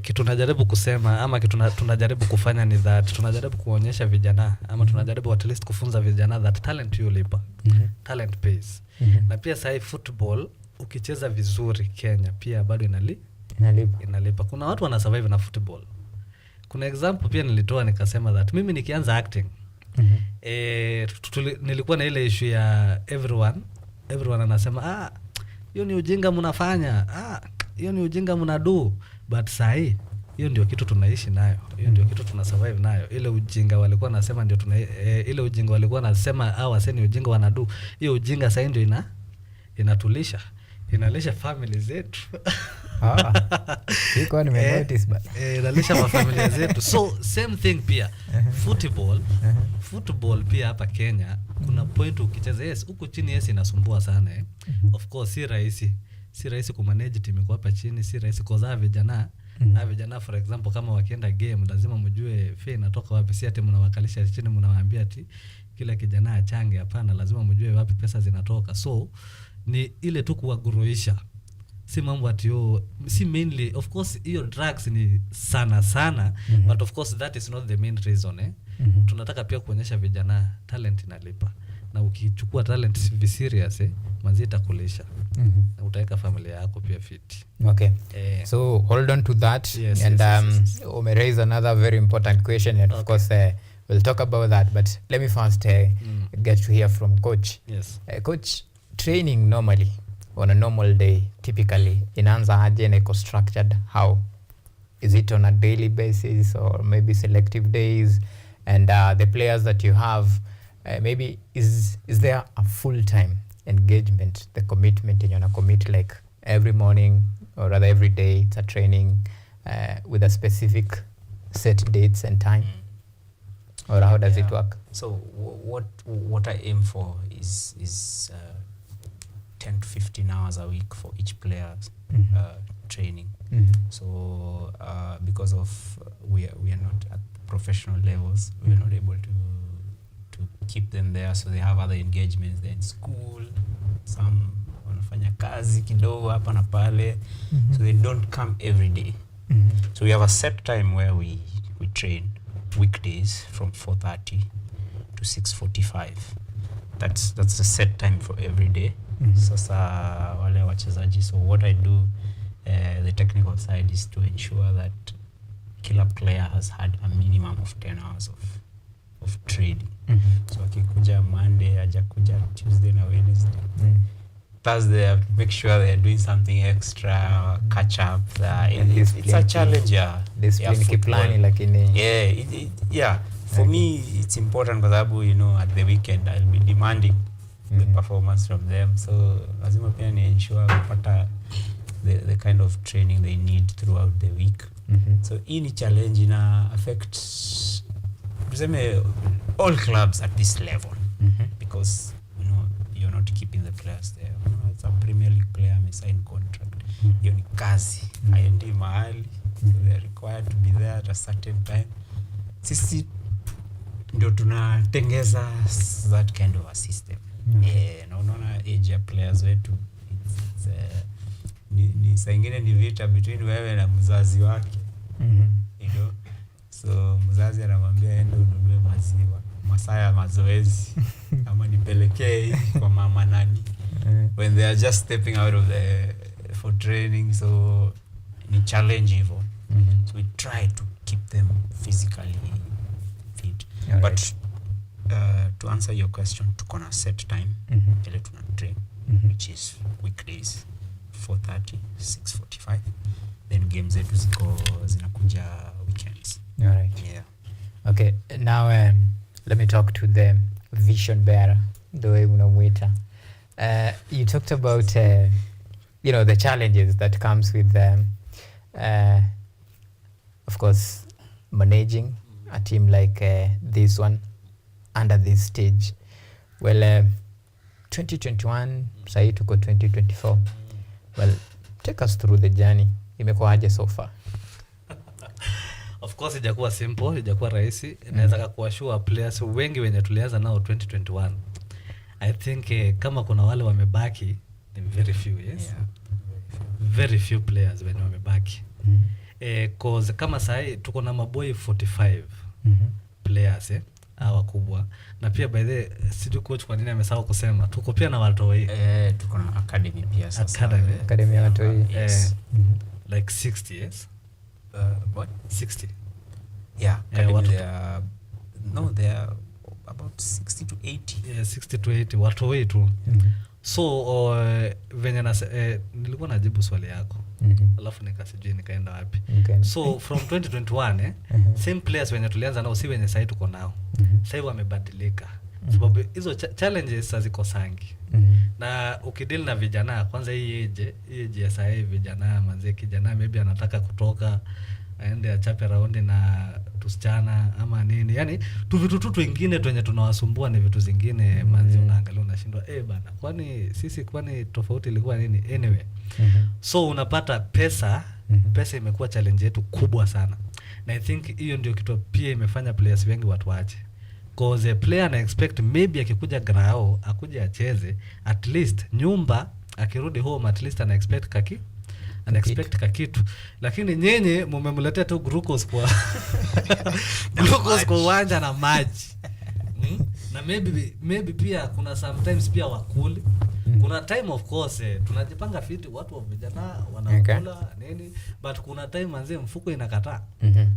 Kitu tunajaribu kusema ama kitu tunajaribu kufanya ni that tunajaribu kuonyesha vijana ama tunajaribu at least kufunza vijana that talent yulipa. Talent pays. Na pia sasa football ukicheza vizuri Kenya pia bado inalipa. Kuna watu wana survive na football. Kuna example pia nilitoa nikasema that mimi nikianza acting nilikuwa na ile issue ya everyone anasema hiyo ni ujinga mnafanya, hiyo ni ujinga mnadu, but sahi hiyo ndio kitu tunaishi nayo, hiyo ndio kitu tuna survive nayo. Ile ujinga walikuwa nasema ndio ile ujinga walikuwa nasema waseni ujinga wanadu, hiyo ujinga sahi ndio inalisha family zetu. Siko nimenotice but inalisha familia zetu. So same thing pia football pia hapa Kenya kuna point ukicheza huko chini inasumbua sana. Of course si rahisi kumanage timu kwa hapa chini, si rahisi kuzaa vijana. Na vijana for example kama wakienda game lazima mjue fee inatoka wapi, si ati mnawakalisha chini mnawaambia ati kila kijana achange, hapana, lazima mjue wapi pesa zinatoka. So ni ile tu kuwaguruisha, si mambo ati si mainly, of course hiyo drugs ni sana but of course that is not the main reason. Tunataka pia kuonyesha vijana talent inalipa, na ukichukua talent serious manzi itakulisha na utaweka familia yako pia fit. Okay. So hold on to that. Yes, and yes. We raise another very important question, and of course we'll talk about that, but let me first get to hear from coach. Yes. Coach, training normally on a normal day typically inaanza aje na iko structured how? Is it on a daily basis or maybe selective days? And the players that you have, maybe is there a full-time engagement, the commitment, and you're gonna commit like every morning or rather every day it's a training with a specific set dates and time? Or how does it work? So what I aim for is 10 to 15 hours a week for each player's training. So because of we are not at professional levels, we are not able to keep them there, so they have other engagements. They're in school, some wanafanya kazi kidogo hapa na pale, so they don't come every day. So we have a set time where we train weekdays from 4:30 to 6:45. That's a set time for every day. Sasa wale wachezaji, so what I do, the technical side is to ensure that kila player has had a minimum of 10 hours of training. So akikuja Monday, hajakuja Tuesday na Wednesday, Thursday I have to make sure they are doing something extra, catch up. It's a challenge, Discipline kiplani lakini For me, it's important kwa sababu, you know, at the weekend I'll be demanding the performance from them. So lazima pia ni ensure kupata the kind of training they need throughout the week. So hii ni challenge ina affect tuseme all clubs at this level. Because, you know, you're not keeping the players there. You know, as a Premier League player, may sign contract. Hiyo ni kazi. Haendi mahali. They are required to be there at a certain time. Sisi ndio tunatengeza that kind of a system. Na unaona age ya players wetu, ni saa ingine ni vita between wewe na mzazi wake. You know? So mzazi anamwambia ende ununue maziwa, masaa ya mazoezi, ama nipelekee kwa mama nani. When they are just stepping out of for training, so ni challenge hivyo. So we try to keep them physically fit. But to answer your question, tuko na set time ile tuna train, which is weekdays 4:30, 6:45. Then games zetu zinakuja weekends. All right. Yeah. Okay, now let me talk to the vision bearer, the way unamwita. You talked about you know, the challenges that comes with of course managing a team like this one under this stage. Well, 2021, sahi tuko 2024. Well, take us through the journey. Imekuwaje so far? Of course ijakuwa simple, ijakuwa rahisi. Naweza kuashua players wengi wenye tulianza nao 2021. I think kama kuna wale wamebaki ni very few, yes. Yeah. Very few players wenye wamebaki. Cause kama sahi tuko na maboy 45 players hawa kubwa, na pia by the sijui coach kwa nini amesahau kusema tuko pia na watoi tuko na academy pia sasa. Academy ya watoi. Yes. Like 60, yes. What? 60. Yeah, academy they are about 60 to 80. Yeah, 60 to 80 watoi tu. So venye na nilikuwa najibu swali yako. Alafu nikasijui nikaenda wapi. So from 2021 same players wenye tulianza nao si wenye sasa tuko nao. Sasa wamebadilika. Sababu hizo challenges haziko sangi. Na ukideal na vijana kwanza hii age ya sasa vijana manze kijana maybe anataka kutoka aende achape round na tusichana ama nini. Yaani tu vitu vingine wenye tunawasumbua ni vitu zingine manze unaangalia unashindwa bana kwani sisi kwani tofauti ilikuwa nini anyway. So unapata pesa imekuwa challenge yetu kubwa sana. Na I think hiyo ndio kitu pia imefanya players wengi watu waache. Cause a player na expect maybe akikuja grao akuje acheze at least nyumba akirudi home at least ana expect kakitu, lakini nyenye mmemletea tu glucose kwa uwanja na maji. Na maybe pia kuna sometimes pia wakuli. Kuna time of course tunajipanga fiti watu wa vijana wanakula nini, but kuna time manze mfuko inakataa.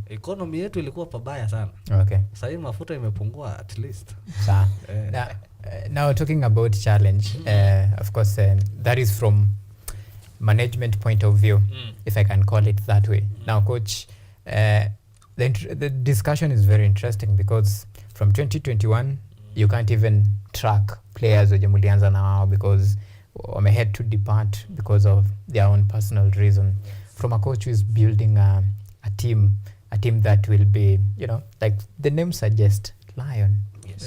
Economy yetu ilikuwa pabaya sana. Okay. Sasa hivi mafuta imepungua at least. Sawa. Now talking about challenge, of course that is from management point of view, if I can call it that way. Now coach, the discussion is very interesting because from 2021 you can't even track players wenye mulianza na wao because wame had to depart because of their own personal reason. From a coach who is building a team that will be, you know, like the name suggests, lion.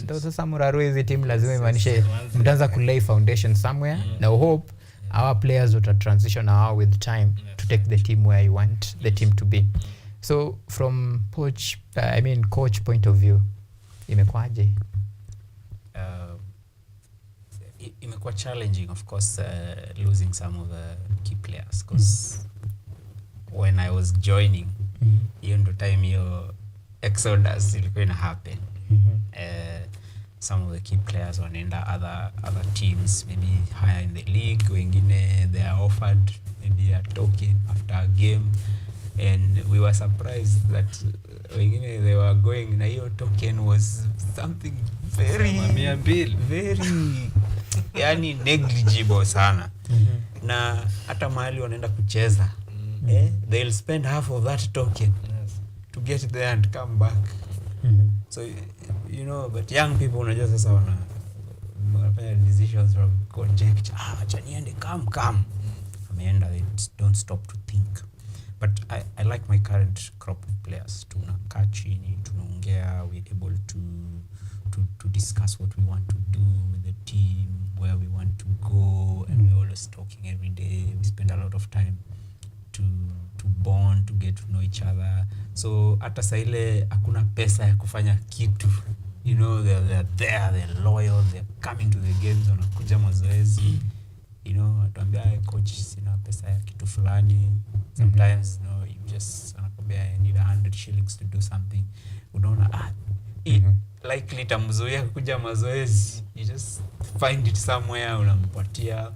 Ndio sasa murarwezi team lazima imaanishe mtaanza kulay foundation somewhere. Now hope our players will transition now with time to take the team where you want the team to be. So from coach point of view, imekwaje? Imekuwa challenging of course, losing some of the key players because when I was joining hiyo ndo time hiyo exodus ilikuwa ina happen. Some of the key players wanaenda other teams maybe higher in the league, wengine they are offered maybe a token after a game, and we were surprised that wengine they were going na hiyo token was something very yani negligible sana. Na hata mahali wanaenda kucheza they'll spend half of that token to get there and come back. So you know, but young people unajua sasa wanafanya decisions from conjecture. Acha niende come. Ameenda, they don't stop to think. But I like my current crop of players. Tunakaa chini, tunaongea, we're able to discuss what we want to do with the team, where we want to go, and we're always talking every day. We spend a lot of time to bond, to get to know each other. So hata saa ile hakuna pesa ya kufanya kitu. You know, they're there, they're loyal, they're coming to the games, wanakuja mazoezi. You know, atuambia coach sina pesa ya kitu fulani. Sometimes, you know, you just anakwambia I need 100 shillings to do something. Unaona likely tamzuia kuja mazoezi. You just find it somewhere, unampatia.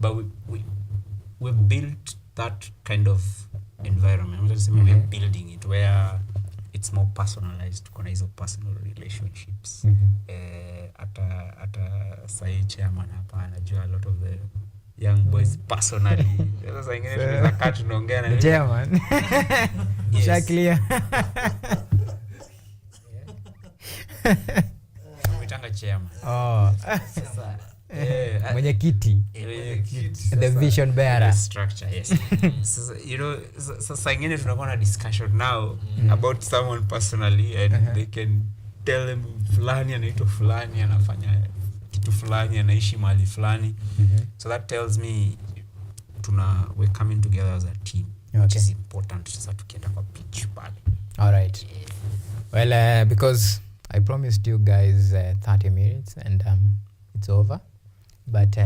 But we built that kind of environment. I'm just saying we're building it where it's more personalized. Kuna hizo personal relationships. Ata sai chairman hapa anajua a lot of the young boys personally. Sasa ingine tunaweza kaa tunaongea na chairman. Clear. Mitanga chairman. Sasa mwenyekiti. The vision bearer. Structure, yes. So, you know, sasa ingine tunakuwa na discussion now about someone personally, and they can tell them fulani anaitwa fulani anafanya kitu fulani anaishi mahali fulani. So that tells me we're coming together as a team, which is important. Sasa tukienda kwa pitch pale. All right. Well, because I promised you guys 30 minutes and it's over. But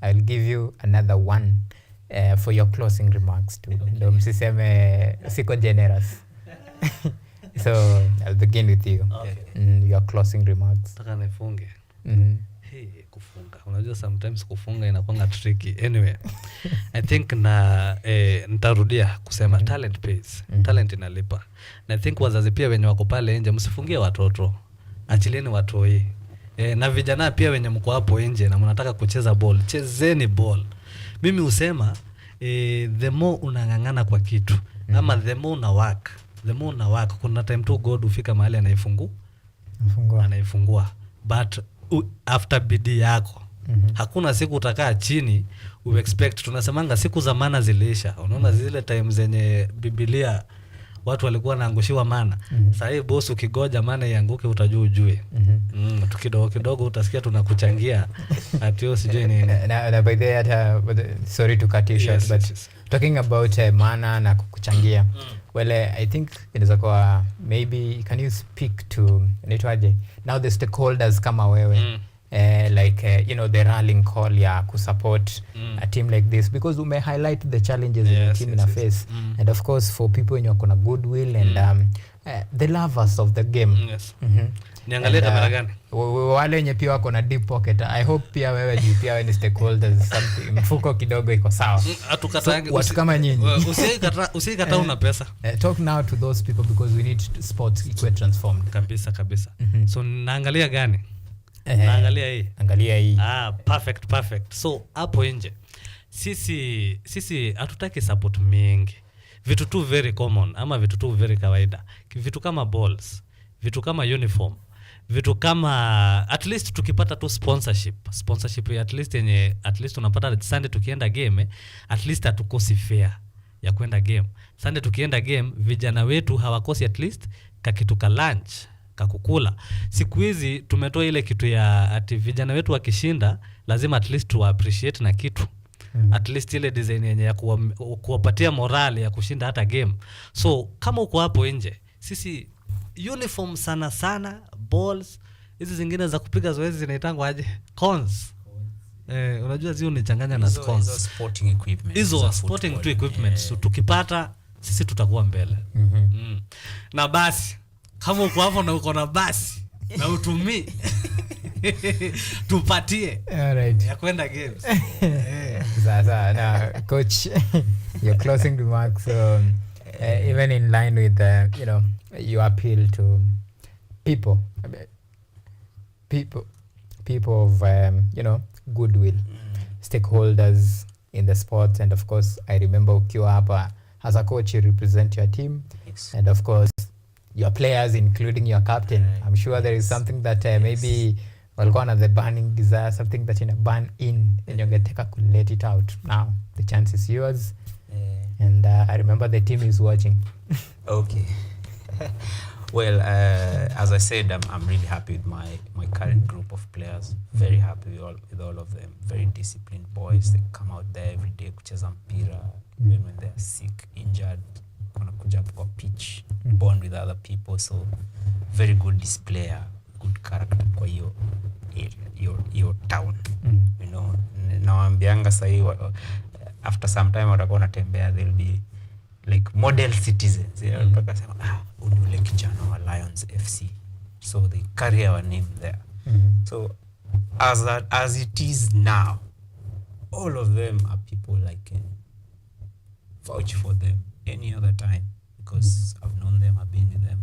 I'll give you another one for your closing remarks too. Ndo msiseme siko generous. So I'll begin with you. Your closing remarks. Nataka nifunge. Kufunga. Unajua sometimes kufunga inakuwa tricky. Anyway, I think nitarudia kusema talent pays. Talent inalipa. Na I think wazazi pia wenye wako pale nje msifungie watoto. Achilieni watoi. Na vijana pia wenye mko hapo nje na mnataka kucheza ball, chezeni ball. Mimi usema the more unangangana kwa kitu ama the more una work, kuna time tu God ufika mahali anaifungua. But after bidii yako hakuna siku utakaa chini expect. Tunasemanga siku za maana zilisha. Unaona zile time zenye Biblia watu walikuwa naangushiwa mana. Sasa hii boss ukigoja mana ianguke utajua ujue. Kidogo utasikia tunakuchangia atio sijui nini. Na by the way, sorry to cut you short, but talking about mana na kukuchangia. Well, I think inaweza kuwa maybe can you speak to nitwaje now the stakeholders kama wewe like you know the rallying call ya kusupport a team like this, because we highlight the challenges the team in a face and of course for people in your goodwill and the lovers of the game. Niangalie kamera gani? Wale wenye pia wako na deep pocket. I hope pia wewe pia wewe ni stakeholders something. Mfuko kidogo iko sawa. Atukatange watu kama nyinyi. Usikata una pesa. Talk now to those people because we need sports equate transformed. Kabisa. So naangalia gani? Naangalia hii. Angalia hii. Perfect. So hapo nje sisi hatutaki support mingi. Vitu tu very common ama vitu tu very kawaida. Vitu kama balls, vitu kama uniform, vitu kama at least tukipata tu sponsorship ya at least unapata Sunday tukienda game at least hatukosi fare ya kwenda game. Sunday tukienda game vijana wetu hawakosi at least kakitu ka lunch kakukula. Siku hizi tumetoa ile kitu ya ati vijana wetu wakishinda lazima at least tu appreciate na kitu. At least ile design yenye ya kuwapatia morale ya kushinda hata game. So kama uko hapo nje sisi uniform sana balls hizi zingine za kupiga zoezi zinaitangwa aje cons. Unajua zio nichanganya na cons. Hizo sporting equipment. Hizo sporting equipment. So tukipata sisi tutakuwa mbele. Na basi kama uko hapo na uko na basi na utumii tupatie ya kwenda games. Sasa na coach your closing remarks even in line with you know you appeal to people of you know goodwill, stakeholders in the sports, and of course I remember ukiwa hapa as a coach you represent your team, and of course your players, including your captain. I'm sure there is something that maybe walikuwa na the burning desire, something that in a burn in, and ungetaka to let it out. Now the chance is yours. And I remember the team is watching. Okay. Well, as I said, I'm really happy with my current group of players. Very happy with all of them. Very disciplined boys. They come out there every day kucheza mpira, even when they're sick, injured, wanakuja hapo kwa pitch, bond with other people. So very good displayer, good character kwa hiyo area, your town. You know, nawaambianga sahi after some time watakuwa wanatembea, they'll be like model citizens. Mpaka sema ule kijana wa Lions FC, so they carry our name there. So as it is now, all of them are people I can vouch for them any other time, because I've known them, I've been with them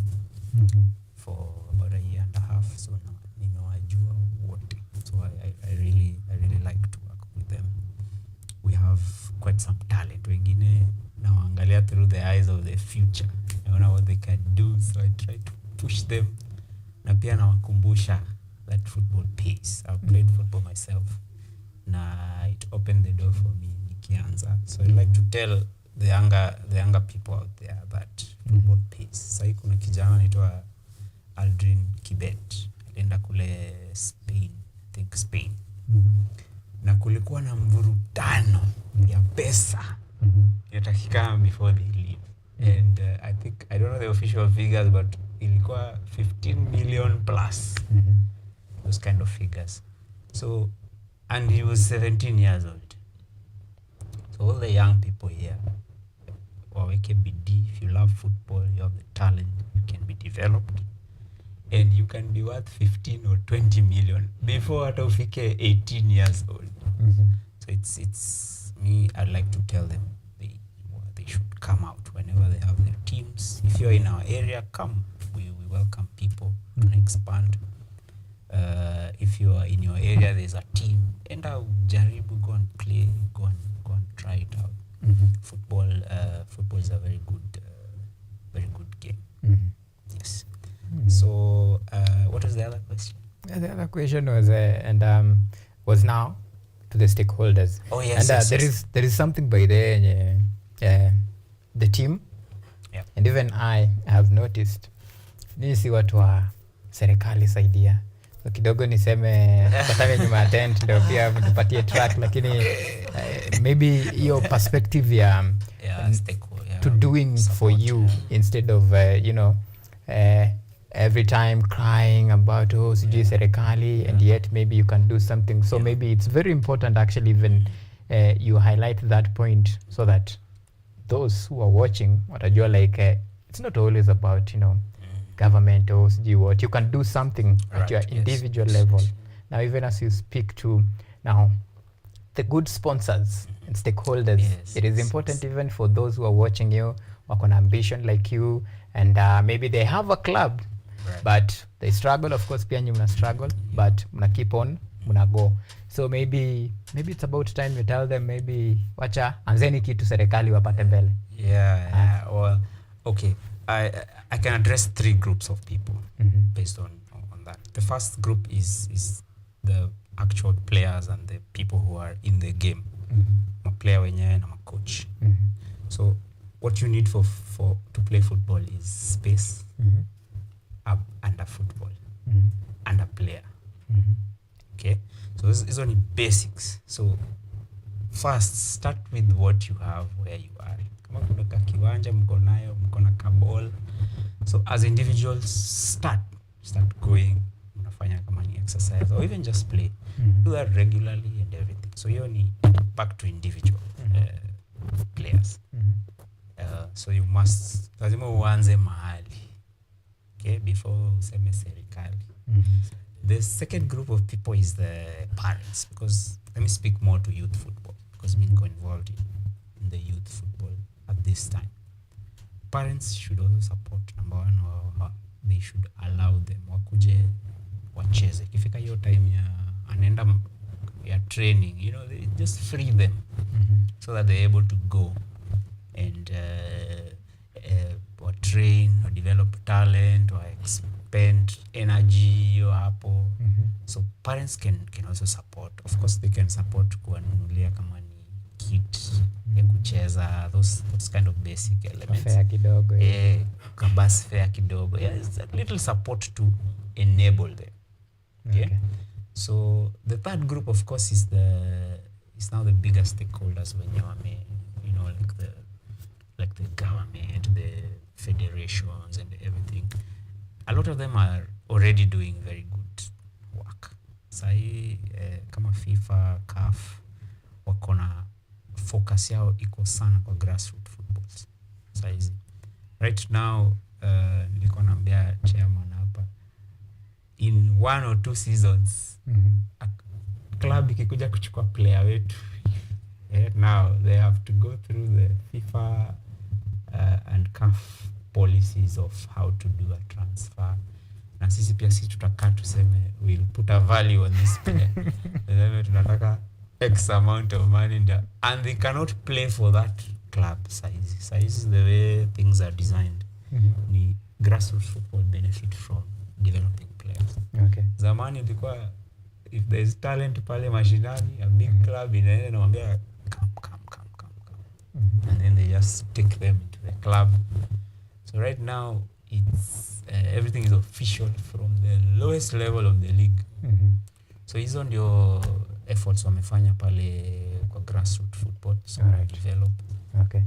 for about a year and a half, so now ninawajua wote. So I really like to work with them. We have quite some talent. Wengine nawaangalia through the eyes of the future. I know what they can do, so I try to push them. Na pia nawakumbusha that football pays. I've played football myself. Na it opened the door for me nikianza. So I like to tell the younger people out there that football pays. Sasa kuna kijana anaitwa Aldrin Kibet. Alienda kule Spain, I think Spain. Na kulikuwa na mvurutano ya pesa. Yatakika before they leave. And I don't know the official figures, but ilikuwa 15 million plus. Those kind of figures. So, and he was 17 years old. So all the young people here, waweke bidii. If you love football, you have the talent, you can be developed. And you can be worth 15 or 20 million before hata ufike 18 years old. So it's me, I'd like to tell them they should come out whenever they have their teams. If you're in our area, come. We welcome people to expand. If you are in your area, there's a team, and jaribu, go and play, go and try it out. Football is a very good game. Yes. So what was the other question? The other question was was now to the stakeholders. Oh yes, and yes. There is something by the team. Yep. And even I have noticed, si watu wa serikali saidia. So kidogo niseme katame nyuma tent ndio pia mtupatie track, lakini maybe your perspective ya to doing for you instead of every time crying about sijui serikali, and yet maybe you can do something. So maybe it's very important actually even you highlight that point so that those who are watching watajua like it's not always about government or sijui what. You can do something at your individual level. Now even as you speak to now the good sponsors and stakeholders, it is important even for those who are watching you, wako na ambition like you, and maybe they have a club, but they struggle. Of course pia mna struggle, but mna keep on, mna go. So maybe it's about time you tell them, maybe wacha anzeni kitu serikali wapate mbele. Well, okay, I can address 3 groups of people based on that. The first group is the actual players and the people who are in the game. Player wenyewe na coach. So what you need for to play football is space, and a football, and a player. Okay, so these are the basics. So first, start with what you have where you are. Kama kuna kiwanja mko nayo, mko na kaball. So as individuals, start going, unafanya kama ni exercise or even just play. Do that regularly and everything. So you need back to individual players. So you must lazima uanze mahali, okay, before useme serikali. The second group of people is the parents, because let me speak more to youth football, because I'm involved in the youth football at this time. Parents should also support. Number one, they should allow them wakuje wacheze. Ikifika hiyo time ya anaenda ya training, they just free them so that they're able to go and train or develop talent or expend energy or hapo. So parents can also support. Of course they can support kuwanunulia kama ni kit ya kucheza, those kind of basic elements. Fare kidogo. Kabas fare kidogo. Yeah, it's a little support to enable them. Okay. So the third group, of course, is now the bigger stakeholders when you know, like the government, the federations, and everything. A lot of them are already doing very good work. Sai kama FIFA, CAF wakona focus yao iko sana kwa grassroots footballs. Saizi right now nilikuwa naambia chairman hapa, in 1 or 2 seasons club ikikuja kuchukua player wetu, now they have to go through the FIFA and CAF policies of how to do a transfer. Na sisi pia tutakaa tuseme we'll put a value on this player. Tunataka X amount of money and they cannot play for that club size. Size the way things are designed. Ni grassroots football benefit from developing players. Okay. Zamani ilikuwa if there is talent pale mashinani, a big club inaenda naambia come. And then they just take them into the club. So right now it's everything is official from the lowest level of the league. So hizo ndio efforts wamefanya pale kwa grassroots football, so develop. Okay.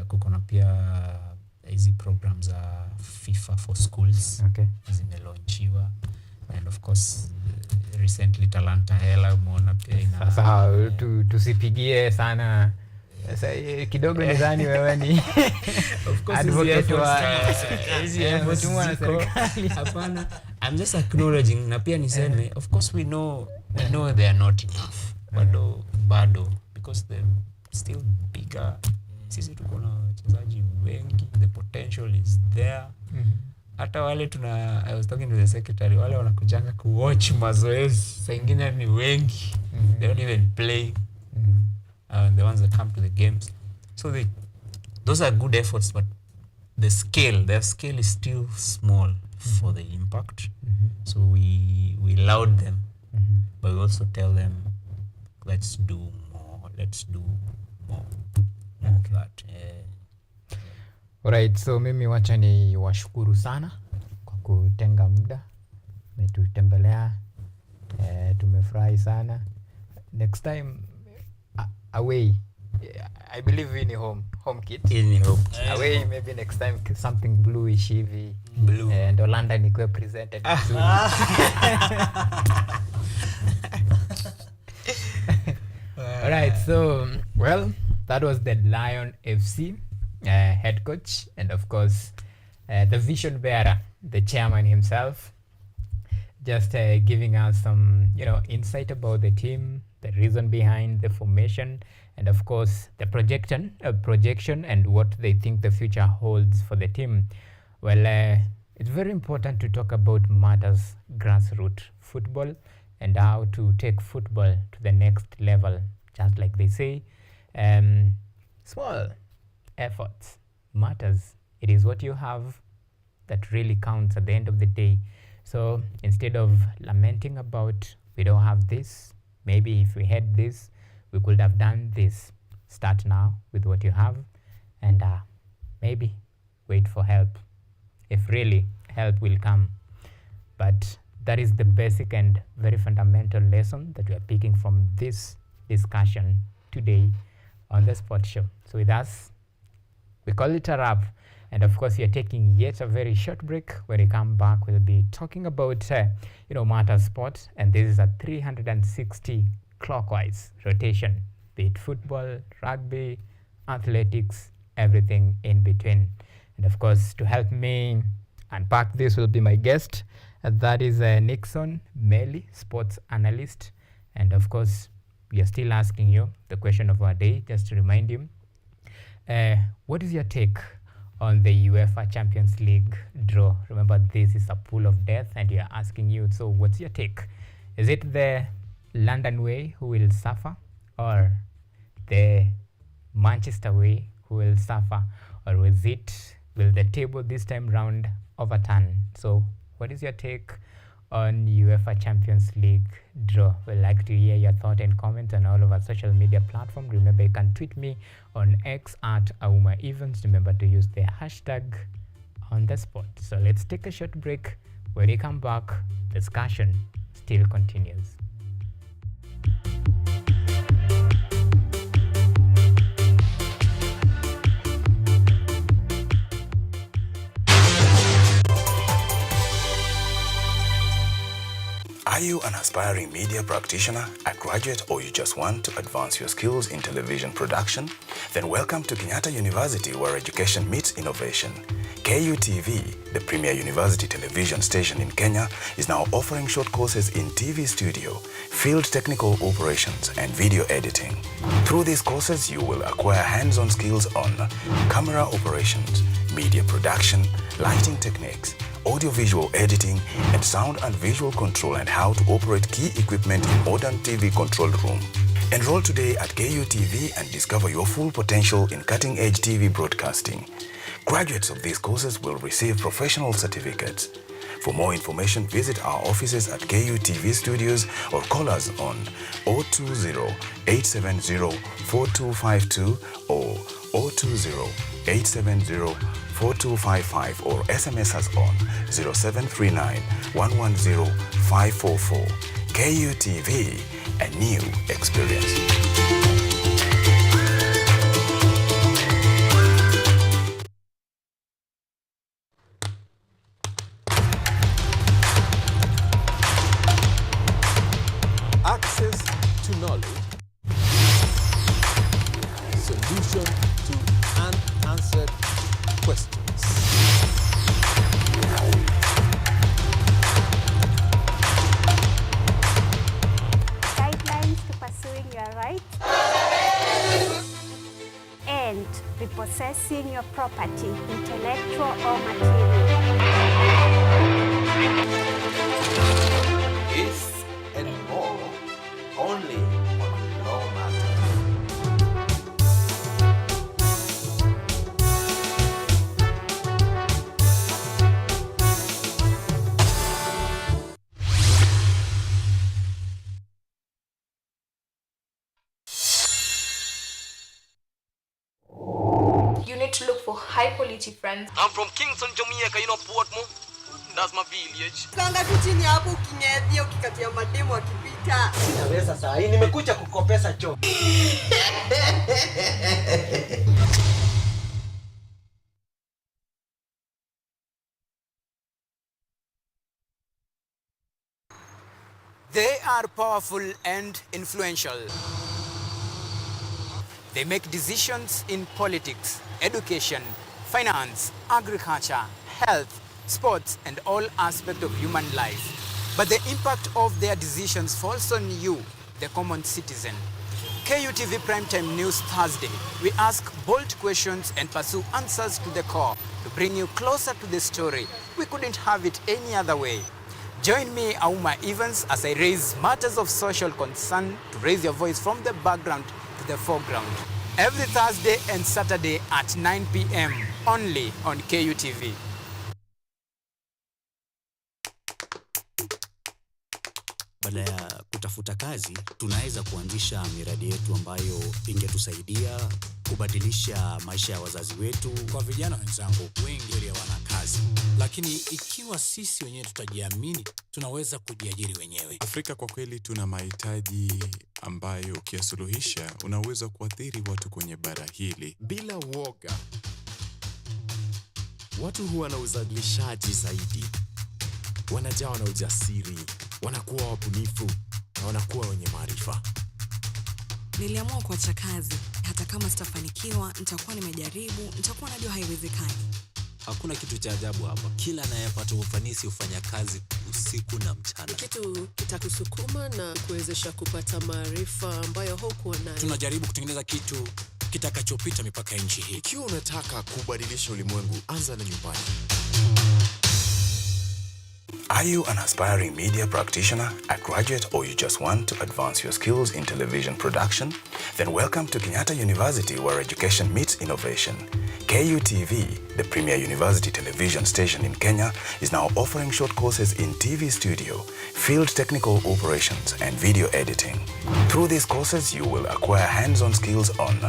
Kuko na pia hizi programs za FIFA for schools. Okay. Zimelaunchiwa, and of course recently Talanta Hela umeona pia ina. Sasa tusipigie sana. Sasa kidogo nadhani wewe ni of course advocate wa serikali. Hapana, I'm just acknowledging na pia niseme of course we know they are not enough. Bado because they're still bigger. Sisi tuko na wachezaji wengi, the potential is there. Hata wale I was talking to the secretary, wale wanakujanga kuwatch mazoezi saa ingine ni wengi. They don't even play. The ones that come to the games. So those are good efforts, but their scale is still small for the impact. So we laud them, but we also tell them, let's do more of that. Alright, so mimi wacha ni washukuru sana kwa kutenga muda metutembelea. Tumefurahi sana. Next time away, I believe in home kit. In home. Away maybe next time something bluish hivi. Blue. And London ikuwe presented. Alright, so well, that was the Lion FC head coach, and of course the vision bearer, the chairman himself, just giving us some insight about the team, the reason behind the formation, and of course the projection and what they think the future holds for the team. Well, it's very important to talk about matters grassroots football and how to take football to the next level. Just like they say, small efforts matters. It is what you have that really counts at the end of the day. So instead of lamenting about we don't have this, maybe if we had this, we could have done this. Start now with what you have, and maybe wait for help. If really help will come. But that is the basic and very fundamental lesson that we are picking from this discussion today on the Sports Show. So with us, we call it a wrap. And of course, we are taking yet a very short break. When we come back, we'll be talking about, matter sport. And this is a 360 clockwise rotation, be it football, rugby, athletics, everything in between. And of course, to help me unpack this will be my guest. That is Nixon Meli, sports analyst. And of course, we are still asking you the question of our day, just to remind you. What is your take on the UEFA Champions League draw? Remember, this is a pool of death, and we are asking you, so what's your take? Is it the London way who will suffer, or the Manchester way who will suffer, or was it Will the table this time round overturn? So what is your take on UEFA Champions League draw? We'd like to hear your thought and comment on all of our social media platforms. Remember, you can tweet me on X at Auma Events. Remember to use the hashtag on the spot. So let's take a short break. When we come back, discussion still continues. Are you an aspiring media practitioner, a graduate, or you just want to advance your skills in television production? Then welcome to Kenyatta University, where education meets innovation. KUTV, the premier university television station in Kenya, is now offering short courses in TV studio, field technical operations, and video editing. Through these courses, you will acquire hands-on skills on camera operations, media production, lighting techniques, audio-visual editing, and sound and visual control, and how to operate key equipment in modern TV control room. Enroll today at KUTV and discover your full potential in cutting-edge TV broadcasting. Graduates of these courses will receive professional certificates. For more information, visit our offices at KUTV Studios or call us on 020-870-4252 or 020-870-4255 or SMS us on 0739-110-544. KUTV, a new experience. Access to knowledge. Solution to unanswered questions. Guidelines to pursuing your rights and repossessing your property, intellectual or material. This and more only on Law Matters. You need to look for high quality friends. I'm from Kingston, Jamaica, you know Portmore. That's my village. Kanga tu chini hapo ukinyedhia ukikatia mademo akipita. Sinaweza saa hii nimekuja kukopesa choo. They are powerful and influential. They make decisions in politics, education, finance, agriculture, health, sports, and all aspects of human life. But the impact of their decisions falls on you, the common citizen. KUTV Primetime News Thursday, we ask bold questions and pursue answers to the core to bring you closer to the story. We couldn't have it any other way. Join me, Auma Evans, as I raise matters of social concern to raise your voice from the background to the foreground. Every Thursday and Saturday at 9 p.m. only on KUTV. Baada ya kutafuta kazi, tunaweza kuanzisha miradi yetu ambayo ingetusaidia kubadilisha maisha ya wazazi wetu. Kwa vijana wenzangu, wengi hawana kazi, lakini ikiwa sisi wenyewe tutajiamini, tunaweza kujiajiri wenyewe. Afrika kwa kweli tuna mahitaji ambayo ukiyasuluhisha unaweza kuathiri watu kwenye bara hili. Bila uoga, watu huwa na uzalishaji zaidi, wanajawa na ujasiri, wanakuwa wabunifu na wanakuwa wenye maarifa. Niliamua kuacha kazi, hata kama sitafanikiwa, nitakuwa nimejaribu, nitakuwa najua haiwezekani. Hakuna kitu cha ajabu hapa. Kila anayepata ufanisi hufanya kazi usiku na mchana. Kitu kitakusukuma na kuwezesha kupata maarifa ambayo hukuwa nayo. Tunajaribu kutengeneza kitu kitakachopita mipaka ya nchi hii. Ikiwa unataka kubadilisha ulimwengu, anza na nyumbani. Are you an aspiring media practitioner, a graduate, or you just want to advance your skills in television production? Then welcome to Kenyatta University, where education meets innovation. KUTV, the premier university television station in Kenya, is now offering short courses in TV studio, field technical operations, and video editing. Through these courses, you will acquire hands-on skills on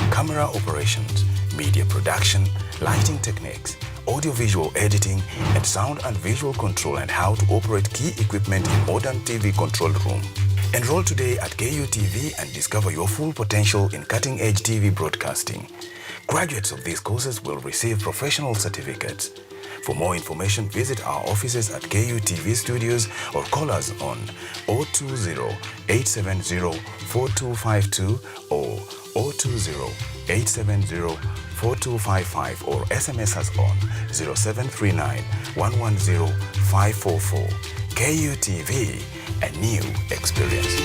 camera operations, media production, lighting techniques, audiovisual editing, and sound and visual control, and how to operate key equipment in modern TV control room. Enroll today at KUTV and discover your full potential in cutting-edge TV broadcasting. Graduates of these courses will receive professional certificates. For more information, visit our offices at KUTV Studios or call us on 020-870-4252 or 020-870-4255 or SMS us on 0739-110-544. KUTV, a new experience.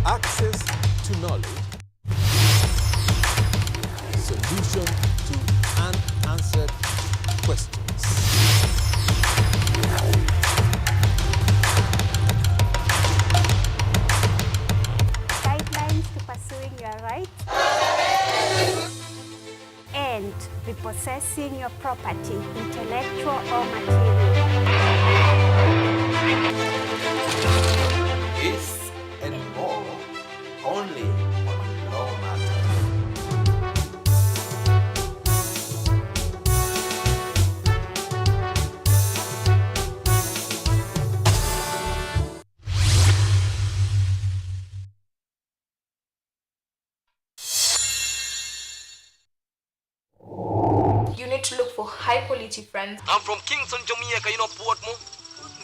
Access to knowledge. Solution to unanswered questions. Guidelines to pursuing your right and repossessing your property, intellectual or material. This and more only on Law Matters. You need to look for high quality friends. I'm from Kingston, Jamaica, Portmore.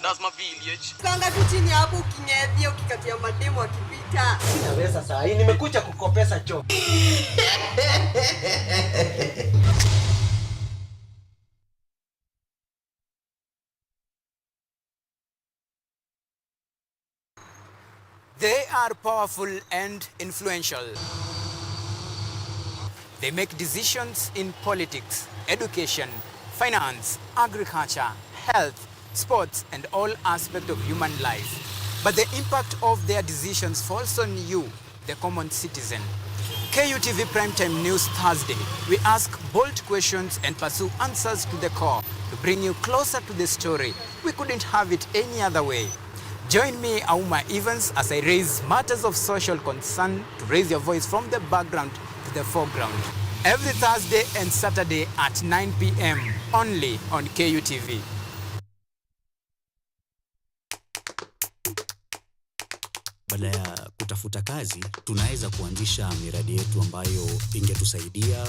That's my village. Kanga tu chini hapo ukinyethia ukikatia mademo akipita. Sina pesa saa hii, nimekuja kukopesa choo. They are powerful and influential. They make decisions in politics, education, finance, agriculture, health, sports, and all aspects of human life. But the impact of their decisions falls on you, the common citizen. KUTV Primetime News Thursday. We ask bold questions and pursue answers to the core to bring you closer to the story. We couldn't have it any other way. Join me, Auma Evans, as I raise matters of social concern to raise your voice from the background to the foreground. Every Thursday and Saturday at 9 p.m. only on KUTV. Badala ya kutafuta kazi, tunaweza kuanzisha miradi yetu ambayo ingetusaidia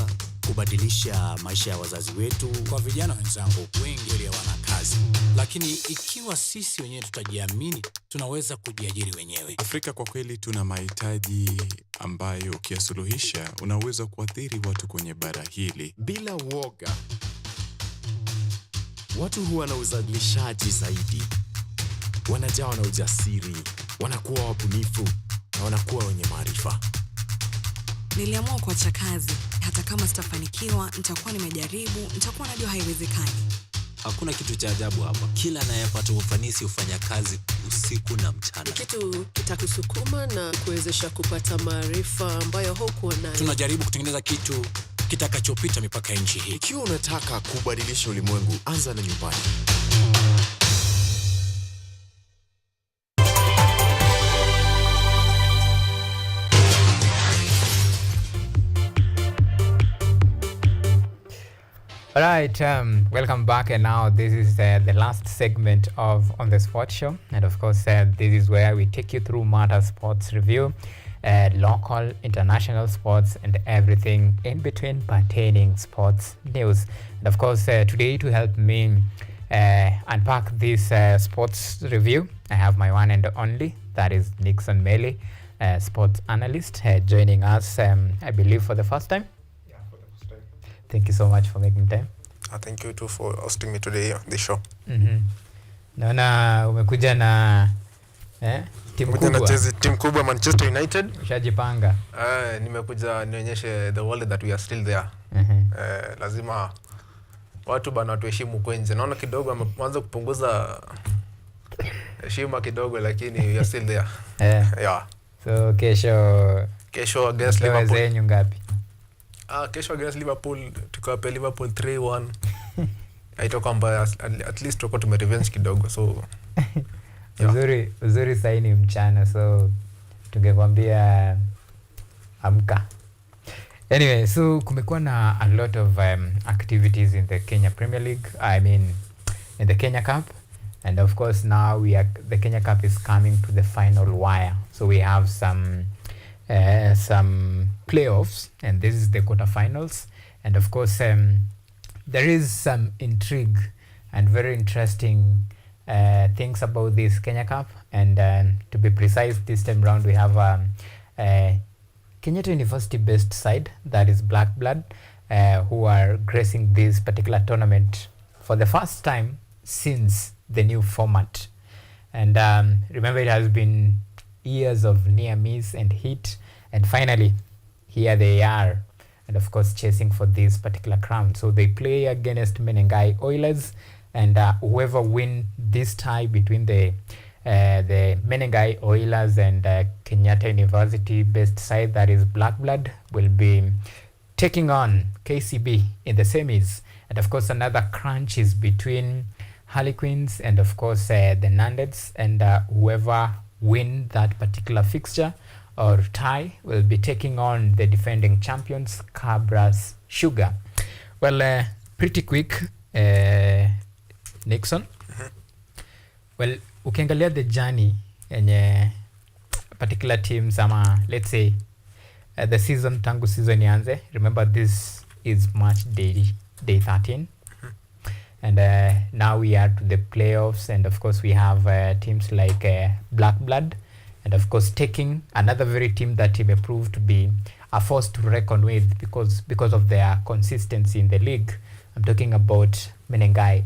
kubadilisha maisha ya wazazi wetu. Kwa vijana wenzangu, wengi hawana kazi, lakini ikiwa sisi wenyewe tutajiamini, tunaweza kujiajiri wenyewe. Afrika kwa kweli tuna mahitaji ambayo ukiyasuluhisha unaweza kuathiri watu kwenye bara hili. Bila uoga, watu huwa na uzalishaji zaidi, wanajawa na ujasiri, wanakuwa wabunifu na wanakuwa wenye maarifa. Niliamua kuacha kazi. Hata kama sitafanikiwa, nitakuwa nimejaribu, nitakuwa najua haiwezekani. Hakuna kitu cha ajabu hapa. Kila anayepata ufanisi hufanya kazi usiku na mchana. Kitu kitakusukuma na kuwezesha kupata maarifa ambayo hukuwa nayo. Tunajaribu kutengeneza kitu kitakachopita mipaka nchi hii. Ikiwa unataka kubadilisha ulimwengu, anza na nyumbani. All right, welcome back, and now this is the last segment of On the Sports Show, and of course this is where we take you through Matter Sports Review, local, international sports, and everything in between pertaining sports news. And of course today, to help me unpack this sports review, I have my one and only, that is Nixon Meli, sports analyst, joining us, I believe for the first time. Thank you so much for making time. Thank you too for hosting me today on the show. Naona umekuja na Timu kubwa. Nacheza timu kubwa Manchester United. Ushajipanga? Nimekuja nionyeshe the world that we are still there. Lazima watu bana tuheshimu kwenye. Naona kidogo ameanza kupunguza heshima kidogo, lakini we are still there. Yeah. So kesho against Liverpool. Zenyu ngapi? Kesho against Liverpool tukape Liverpool 3-1. Haitoka mbaya, at least tuko tumerevenge kidogo, so uzuri saini mchana, so tungekwambia amka. Anyway, so kumekuwa na a lot of activities in the Kenya Premier League, I mean in the Kenya Cup, and of course now the Kenya Cup is coming to the final wire, so we have some playoffs, and this is the quarterfinals, and of course there is some intrigue and very interesting things about this Kenya Cup, and to be precise, this time round we have Kenyatta University based side, that is Black Blood, who are gracing this particular tournament for the first time since the new format. And remember, it has been years of near miss and hit, and finally here they are, and of course chasing for this particular crown. So they play against Menengai Oilers, and whoever win this tie between the Menengai Oilers and Kenyatta University based side, that is Black Blood, will be taking on KCB in the semis. And of course another crunch is between Harlequins and of course the Nandeds, and whoever win that particular fixture or tie will be taking on the defending champions Cabras Sugar. Well, pretty quick, Nixon. Well, ukiangalia the journey yenye particular teams, ama let's say the season, tangu season ianze, remember this is March day 13, and now we are to the playoffs, and of course we have teams like Black Blood, and of course taking another very team that may prove to be a force to reckon with because of their consistency in the league. I'm talking about Menengai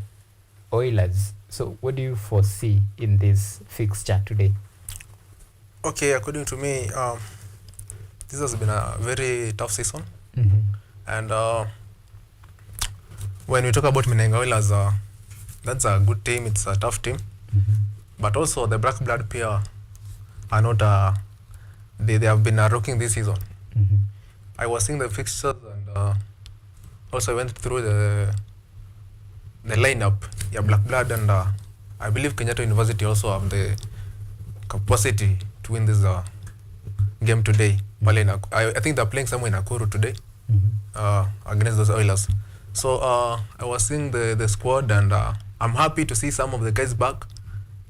Oilers. So what do you foresee in this fixture today? Okay, according to me, this has been a very tough season. And when we talk about Menengai Oilers, that's a good team, it's a tough team. But also the Black Blood pair are not, they have been rocking this season. I was seeing the fixtures, and also went through the lineup, Black Blood, and I believe Kenyatta University also have the capacity to win this game today. I think they're playing somewhere in Nakuru today against those Oilers. So I was seeing the squad, and I'm happy to see some of the guys back.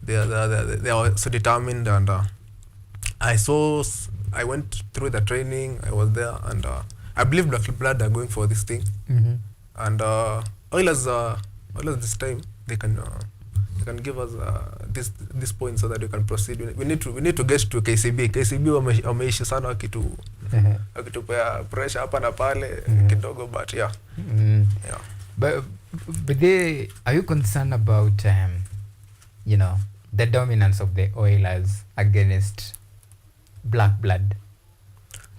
They are so determined, and I went through the training, I was there, and I believe Black Blood are going for this thing. And Oilers this time they can give us this point so that we can proceed. We need to get to KCB. KCB wameishi sana wakitupea pressure hapa na pale kidogo, but yeah. But are you concerned about the dominance of the Oilers against Black Blood?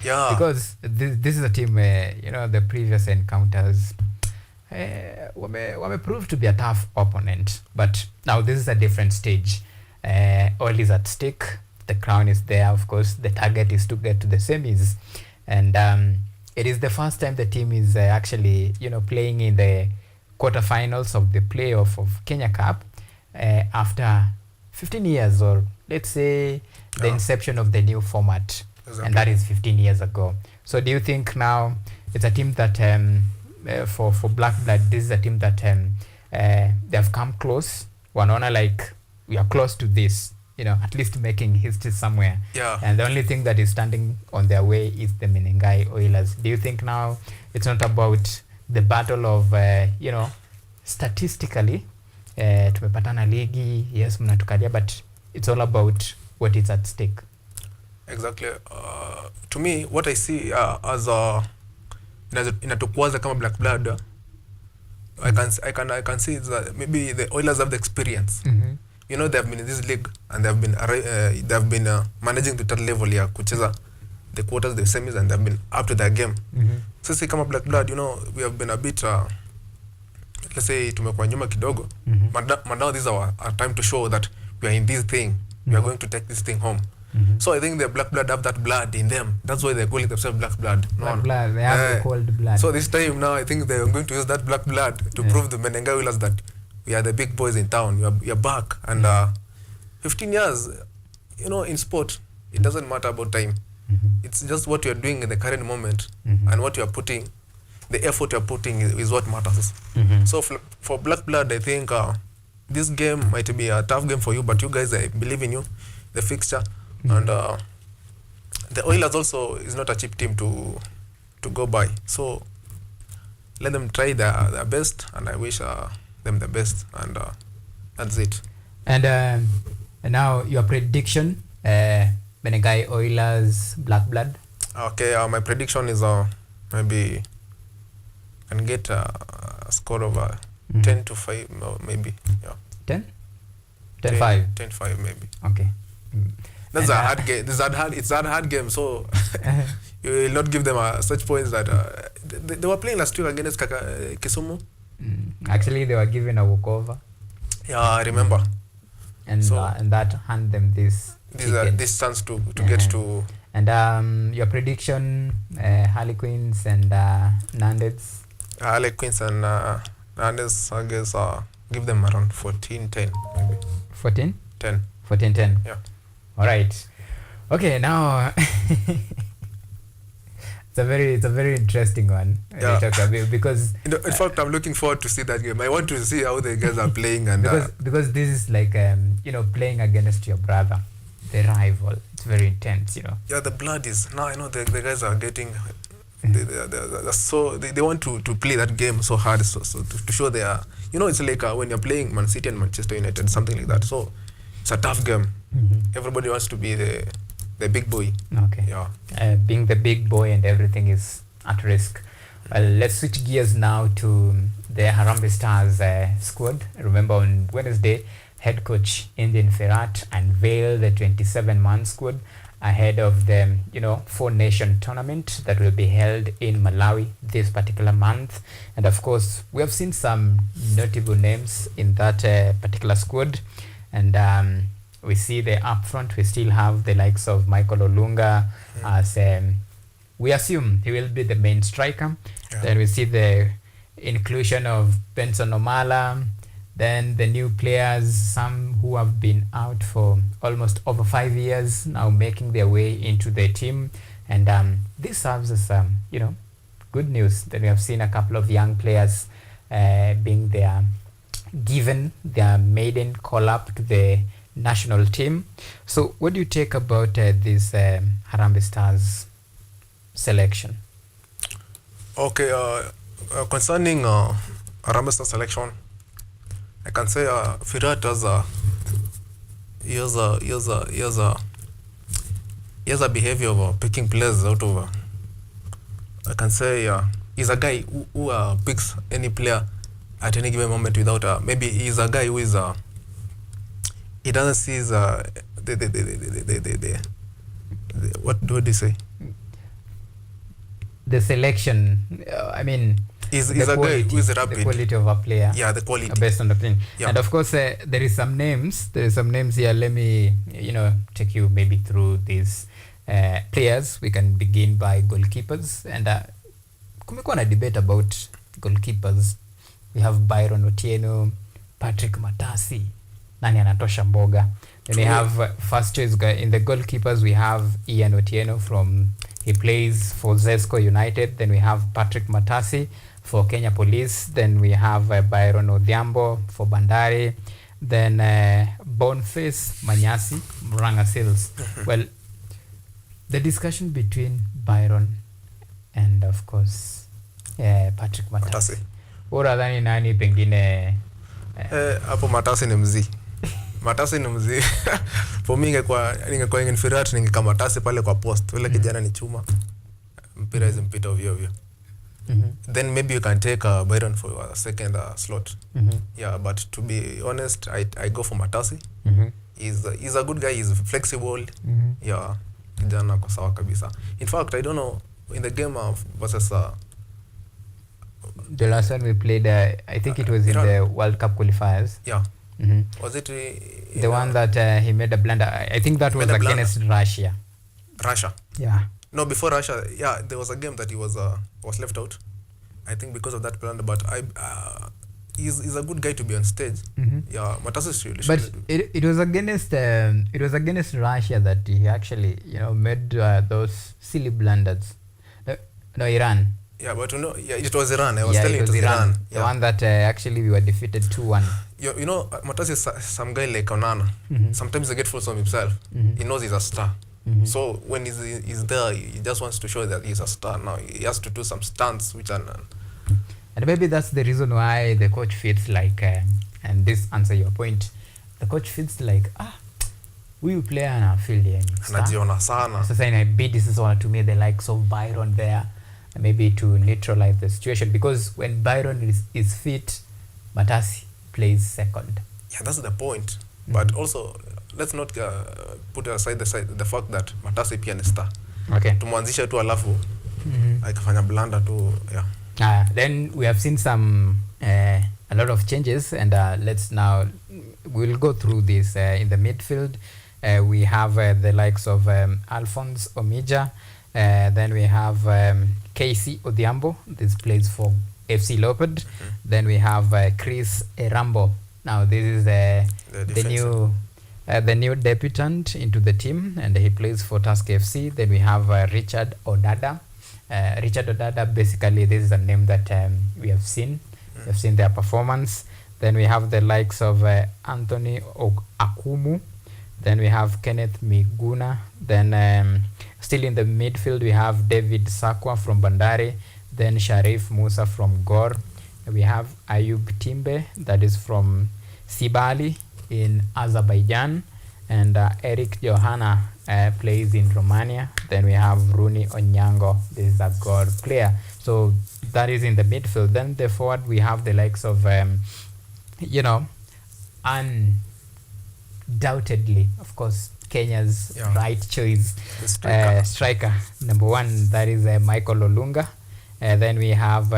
Yeah, because this is a team where the previous encounters wame proved to be a tough opponent, but now this is a different stage. All is at stake, the crown is there, of course the target is to get to the semis, and it is the first time the team is actually playing in the quarterfinals of the playoff of Kenya Cup after 15 years, or let's say the inception of the new format. Exactly. And that is 15 years ago. So do you think now it's a team that for Black Blood, this is a team that they have come close, wanaona like we are close to this, at least making history somewhere, and the only thing that is standing on their way is the Menengai Oilers? Do you think now it's not about the battle of statistically tumepatana ligi, yes mnatukalia, but it's all about what is at stake? Exactly. To me, what I see as inatukwaza kama Black Blood, I can see that maybe the Oilers have the experience. you know, they have been in this league and they have been managing to that level ya kucheza the quarters, the semis, and they have been up to their game. So see kama Black Blood, you know, we have been a bit let's say tumekuwa nyuma kidogo, but now this is our time to show that we are in this thing, we are going to take this thing home. So I think the Black Blood have that blood in them. That's why they're calling themselves Black Blood. Black Blood, they have the cold blood. So this time now, I think they're going to use that Black Blood to prove the Menenga Willas that we are the big boys in town. We are back. And 15 years, you know, in sport, it doesn't matter about time. It's just what you're doing in the current moment and what you're putting, the effort you're putting is what matters. So for Black Blood, I think this game might be a tough game for you, but you guys, I believe in you, the fixture. And the Oilers also is not a cheap team to go by. So let them try their best, and I wish them the best. And that's it. And now your prediction, Menengai Oilers, Black Blood. Okay, my prediction is maybe can get a score of 10-5, maybe. Yeah. 10? 10-5. 10-5 maybe. Okay. That's a hard game. It's a hard game, so you will not give them such points that they were playing last week against Kisumu. Actually, they were given a walkover. Yeah, I remember. And that hand them this chance to get to. And your prediction, Harlequins and Nandez. Harlequins and Nandez, I guess give them around 14-10 maybe. 14? 10. 14-10. Yeah. All right. Okay, now it's a very interesting one. Yeah. Because in fact, I'm looking forward to see that game. I want to see how the guys are playing, and because this is like you know, playing against your brother, the rival. It's very intense, you know. Yeah, the blood is now. I know the guys are getting. They want to play that game so hard, so to show they are. You know, it's like when you're playing Man City and Manchester United, something like that. So it's a tough game. Everybody wants to be the big boy. Okay. Yeah. Being the big boy and everything is at risk. Well, let's switch gears now to the Harambee Stars squad. Remember, on Wednesday, head coach Indian Ferrat unveiled the 27-man squad ahead of the 4-nation tournament that will be held in Malawi this particular month. And of course, we have seen some notable names in that particular squad. And we see the up front, we still have the likes of Michael Olunga as we assume he will be the main striker. Yeah. Then we see the inclusion of Benson Omala, then the new players, some who have been out for almost over 5 years, now making their way into the team. And this serves as good news that we have seen a couple of young players being given their maiden call up to the national team. So what do you take about this Harambee Stars selection? Okay, concerning Harambee Stars selection, I can say Ferrat he has a behavior of picking players out of. I can say he's a guy who picks any player at any given moment without maybe he's a guy who is he doesn't see the what do they say? The selection. I mean, he's a guy who is rapid. The quality of a player. Yeah, the quality based on the thing. Yeah. And of course, there is some names. There is some names here. Let me take you maybe through these players. We can begin by goalkeepers. And kumekuwa na debate about goalkeepers. We have Byron Otieno, Patrick Matasi, nani anatosha mboga. Then we have first choice in the goalkeepers. We have Ian Otieno he plays for Zesco United. Then we have Patrick Matasi for Kenya Police. Then we have Byron Odhiambo for Bandari. Then Boniface Manyasi, Murang'a Seals. Well, the discussion between Byron and of course Patrick Matasi. Uradhani nani pengine hapo Matasi ni mzee. Matasi ni mzee. For me ningekuwa in Ferrat ningeka Matasi pale kwa post. Ule kijana ni chuma. Mpira hizo mpita ovyo ovyo. then maybe you can take Byron for your second slot. Mhm. Yeah, but to be honest, I go for Matasi. He's a good guy, he's flexible. Yeah, kijana kwa sawa kabisa. In fact, I don't know, in the game of versus the last one we played, I think it was in the World Cup qualifiers. Yeah. Was it the one that he made a blunder? I think that was against Russia. Russia? Yeah. No, before Russia, yeah, there was a game that he was left out. I think because of that blunder, but he's a good guy to be on stage. Yeah, Matasi but it was against Russia that he actually made those silly blunders. No, Iran. Yeah, but it was Iran. I was telling you it was Iran. The one that actually we were defeated 2-1. Matasi is some guy like Onana. Sometimes he gets full of himself. He knows he's a star. So when he's there, he just wants to show that he's a star. Now he has to do some stunts, which are. And maybe that's the reason why the coach feels like, and this answer your point, the coach feels like, huyu player anafield anajiona sana. Sasa inabidi sasa wanatumia the likes of Byron there, maybe to neutralize the situation, because when Byron is fit, Matasi plays second. Yeah, that's the point. But also, let's not put aside the fact that Matasi pia ni star. Okay. Tumwanzisha tu alafu akafanya blunder tu, yeah. Then we have seen a lot of changes, and we'll go through this. In the midfield, we have the likes of Alphonse Omija. Then we have KC Odhiambo. This plays for FC Leopard. Then we have Chris Erambo. Now this is the new debutant into the team, and he plays for Tusk FC. Then we have Richard Odada. Richard Odada, basically this is a name that we have seen. We have seen their performance. Then we have the likes of Anthony Akumu. Then we have Kenneth Miguna. Then still in the midfield we have David Sakwa from Bandari. Then Sharif Musa from Gor. We have Ayub Timbe, that is from Sibali in Azerbaijan. And Eric Johanna plays in Romania. Then we have Rooney Onyango. This is a Gor player. So that is in the midfield. Then the forward we have the likes of, undoubtedly, of course, Kenya's right choice striker number one, that is Michael Olunga. Then we have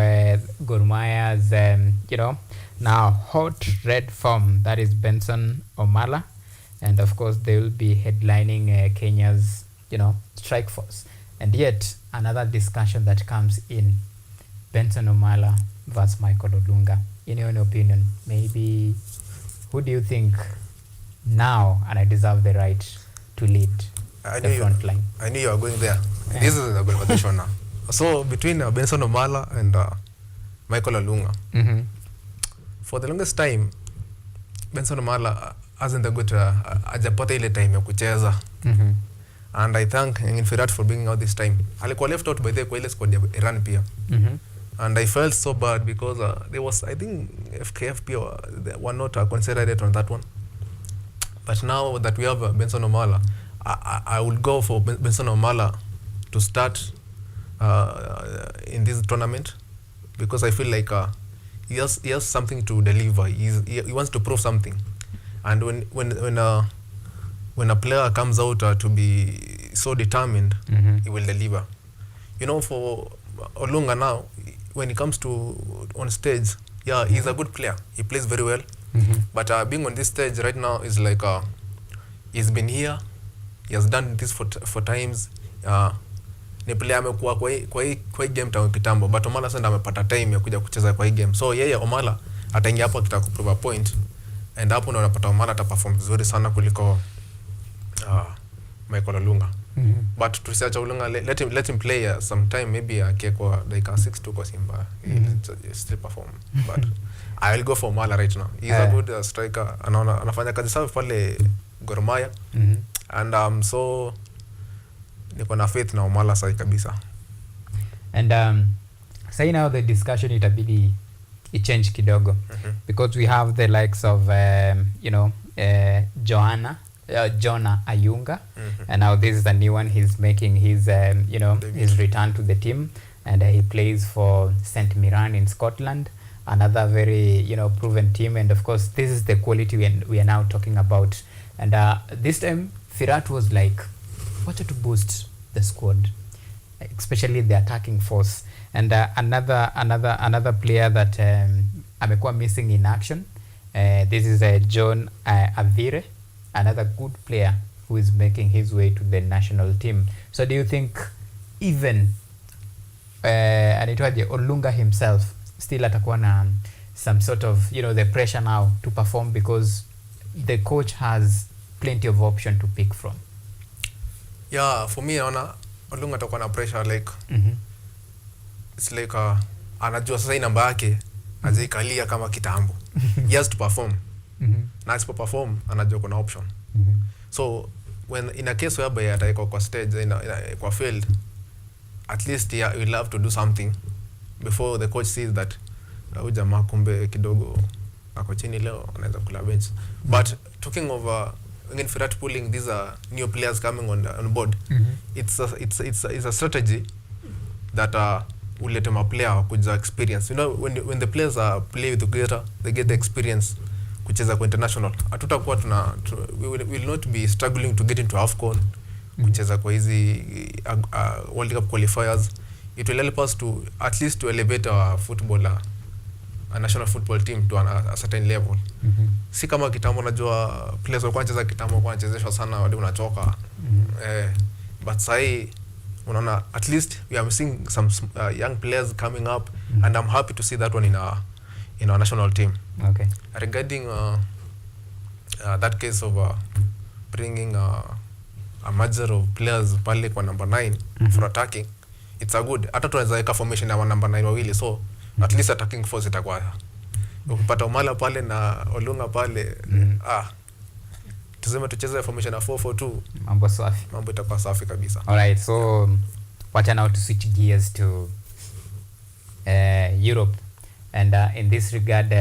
Gor Mahia's now hot red form, that is Benson Omala. And of course they will be headlining Kenya's strike force. And yet another discussion that comes in, Benson Omala versus Michael Olunga. In your own opinion, maybe who do you think now and I deserve the right to lead the front line? I knew you were going there. This is a conversation now. So between Benson Omala and Michael Olunga, for the longest time Benson Omala hasn't a good hajapata ile time ya kucheza. And I thank Infirat for bringing out this time. Alikuwa left out by the kwa ile squad ya Iran pia. And I felt so bad because there was, I think FKF they were not considered on that one. But now that we have Benson Omala, I would go for Benson Omala to start in this tournament, because I feel like he has something to deliver. He wants to prove something. And when a player comes out to be so determined, he will deliver. For Olunga now, when he comes to on stage, he's a good player. He plays very well. But being on this stage right now is like he's been here. He has done this for times. Ni player amekuwa kwa hii game tangu kitambo, but Omala sasa amepata time ya kuja kucheza kwa hii game. So yeye Omala ataingia hapo akitaka kuprove a point, and hapo ndo unapata Omala ataperform vizuri sana kuliko Michael Olunga. But to research Olunga, let him play sometime, maybe akekwa like 6-2 kwa Simba, he'll still perform. But I will go for Omala right now. He's a good striker. Anafanya kazi safi pale Gor Mahia. And so niko na faith na Omala sai kabisa. And say now the discussion itabidi change kidogo, because we have the likes of Jonah Ayunga, and now this is the new one. He's making his his return to the team, and he plays for St Mirren in Scotland, another very proven team. And of course, this is the quality we are now talking about. And this time, Firat was like, wanted to boost the squad, especially the attacking force. And another player that amekuwa missing in action. This is John Avire, another good player who is making his way to the national team. So do you think even anaitwaje Olunga himself still atakuwa na some sort of the pressure now to perform, because the coach has plenty of option to pick from? Yeah, for me naona Olunga atakuwa na pressure like it's like anajua sasa namba yake azaikalia kama kitambo. He has to perform. Na asipo perform anajua kuna option. So when in a case whereby ataiko kwa stage kwa field, at least you will have to do something before the coach sees that jamaa kumbe kidogo ako chini leo anaweza kula bench. But talking of again Firat pulling these new players coming on board, it's a strategy that will let them player kuja experience. When the players play together, they get the experience kucheza kwa international. Hatutakuwa we will not be struggling to get into AFCON kucheza kwa hizi World Cup qualifiers. It will help us to at least to elevate our footballer, a national football team to a certain level. Si kama kitambo najua players walikuwa wanacheza kitambo kwa wanachezeshwa sana hadi unachoka. But sai unaona at least we are seeing some young players coming up, and I'm happy to see that one in our national team. Okay. Regarding that case of bringing a merger of players pale kwa number 9 for attacking, it's a good. Hata tunaweza weka formation ya number 9 wawili, so at least attacking force itakuwa. Ukipata Omala pale na Olunga pale, tuseme tucheze formation ya 4-4-2, mambo safi. Mambo itakuwa safi kabisa. Alright, so wacha now to switch gears to Europe. And in this regard,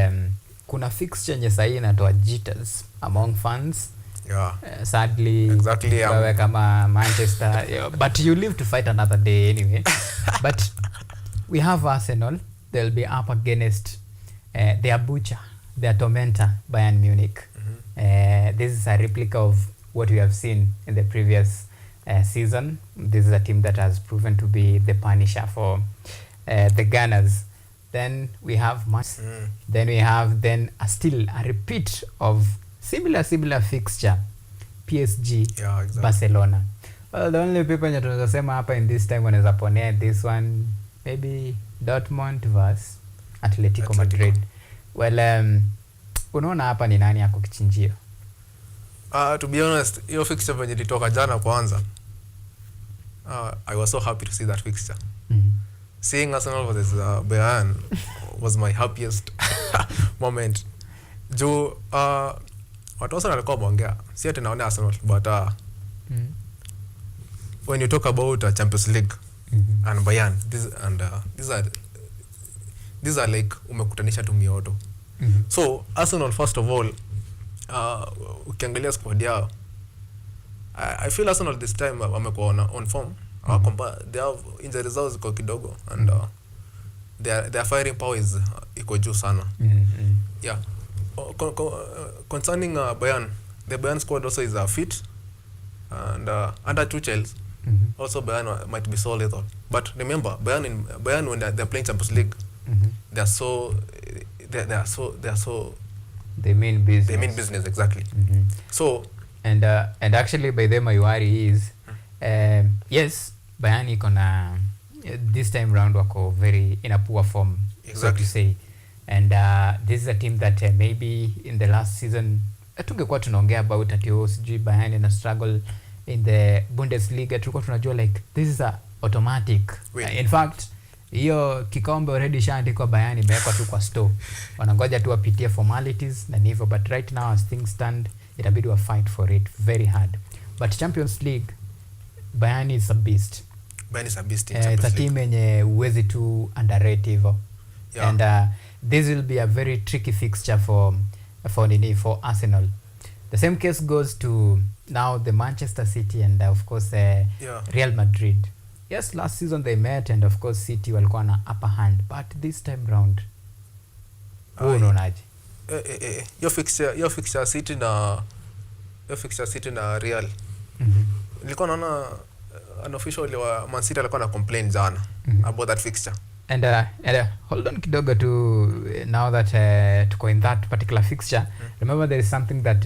kuna fixture yenye sahi inatoa jitters among fans. Yeah. Sadly, exactly. Wewe kama Manchester, but you live to fight another day anyway. But we have Arsenal. They'll be up against their butcher, their tormentor, Bayern Munich. This is a replica of what we have seen in the previous season. This is a team that has proven to be the punisher for the Gunners. Then we have then we have still a repeat of similar fixture, PSG, yeah, exactly. Barcelona. Well, the only people that tunaweza sema hapa in this time wanaweza ponea this one, maybe Dortmund vs Atletico Madrid. Well, unaona hapa ni nani yako kichinjio? To be honest, hiyo fixture venye ilitoka jana kwanza, I was so happy to see that fixture. Seeing Arsenal versus Bayern was my happiest moment. Watu Arsenal walikuwa wameongea, si ati naona Arsenal, but when you talk about Champions League and Bayern, these are like umekutanisha tu mioto. So Arsenal, first of all, ukiangalia squad yao, I feel Arsenal this time wamekuwa on form. They have injuries zao ziko kidogo, and their firing power is iko juu sana. Yeah. Concerning Bayern, the Bayern squad also is fit, and under Tuchel also Bayern might be so little. But remember, Bayern when they're playing Champions League, they mean business. They mean business, exactly. So and actually by them my worry is yes, Bayern iko na this time round wako very in a poor form, exactly, so to say. And this is a team that maybe in the last season tungekuwa tunaongea about ati sijui Bayern in a struggle in the Bundesliga, tulikuwa tunajua like this is a automatic in fact hiyo kikombe already shaandikwa Bayern imewekwa tu kwa store, wanangoja tu wapitie formalities na hivyo. But right now as things stand, itabidi wa fight for it very hard. But Champions League, Bayern is a beast. Bayern is a beast in Champions League. It's a team yenye uwezi tu underrate hivyo. Yeah. And this will be a very tricky fixture for Arsenal. The same case goes to now the Manchester City and of course Real Madrid. yes, last season they met and of course City walikuwa na upper hand, but this time round unaonaje? Your fixture City na Real. Nilikuwa naona unofficially wa Man City alikuwa na complain jana about that fixture. And hold on kidogo to now that tuko in that particular fixture. Remember there is something that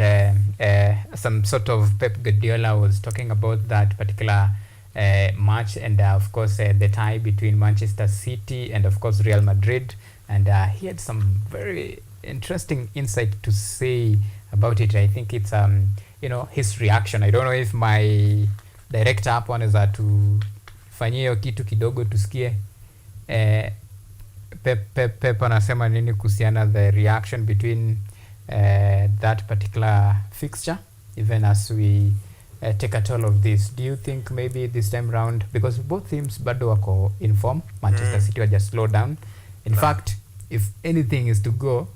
some sort of Pep Guardiola was talking about that particular match, and of course the tie between Manchester City and of course Real Madrid, and he had some very interesting insight to say about it. I think it's his reaction. I don't know if my director hapo anaweza tufanyie hiyo kitu kidogo tusikie Pep anasema nini kuhusiana the reaction between that particular fixture, even as we take a toll of this. Do you think maybe this time round, because both teams bado wako in form, Manchester City just slow down. In fact, if anything is to go,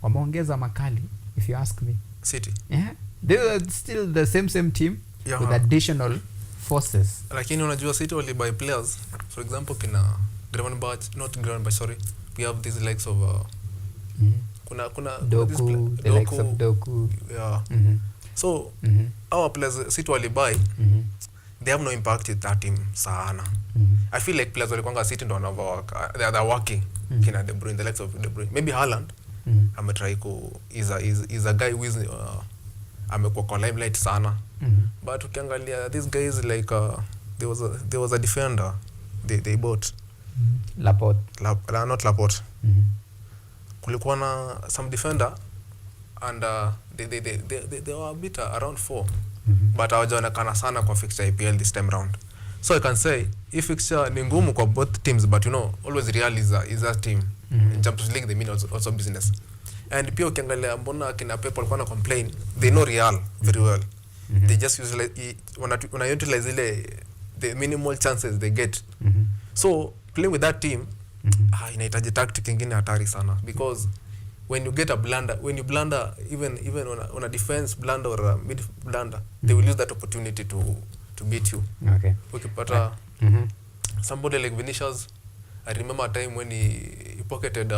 wameongeza makali, if you ask me. City. Yeah. They are still the same team with additional forces. Lakini unajua City wali buy players. For example, kina Gravenberch, sorry. We have these likes of kuna Doku, the likes of Doku. Yeah. So our players City wali buy, they have no impact with that team sana. I feel like players walikwanga City ndo wanavyowork. They are working. Kina De Bruyne, the likes of De Bruyne. Maybe Haaland ametry is a guy who is amekuwa kwa limelight sana. But ukiangalia these guys like there was a defender they bought Laporte. Not Laporte. Kulikuwa na some defender and they were a bit around 4. But hawajaonekana sana kwa fixture IPL this time round. So I can say if fixture ni ngumu kwa both teams, but always Real is a team. In Champions League they mean also business. And pia ukiangalia mbona kina Pep walikuwa na complain, they know Real very well. They just utilize the minimal chances they get. So playing with that team inahitaji tactic nyingine hatari sana, because when you get a blunder, when you blunder even on a defense blunder or a mid blunder, they will use that opportunity to beat you. Okay. Ukipata somebody like Vinicius, I remember a time when he pocketed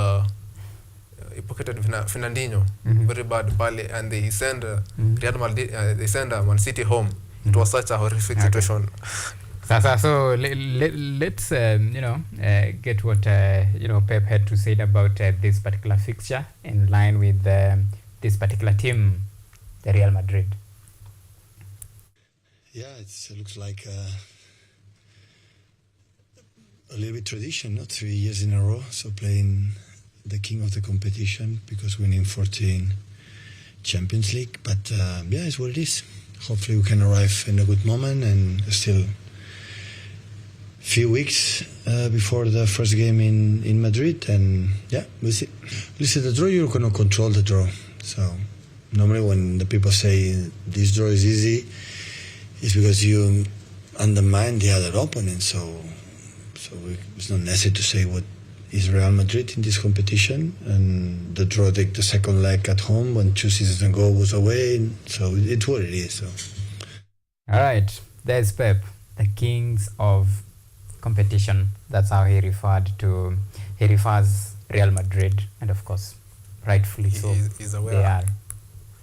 Fernandinho very bad pale, and they send Real Madrid, they send Man City home. It was such a horrific situation. So let's get what Pep had to say about this particular fixture in line with this particular team, the Real Madrid. Yeah, it looks like a little bit tradition, 3 years in a row. So playing the king of the competition, because winning 14 Champions League. But it's what it is. Hopefully we can arrive in a good moment, and still few weeks before the first game in Madrid, and we'll see. Listen, the draw, you're going to control the draw. So normally when the people say this draw is easy, it's because you undermine the other opponent. So it's not necessary to say what is Real Madrid in this competition, and the draw, the second leg at home when 2 seasons ago was away. So it's what it is. So. All right, there's Pep, the kings of competition. That's how he refers Real Madrid, and of course rightfully so. He's aware.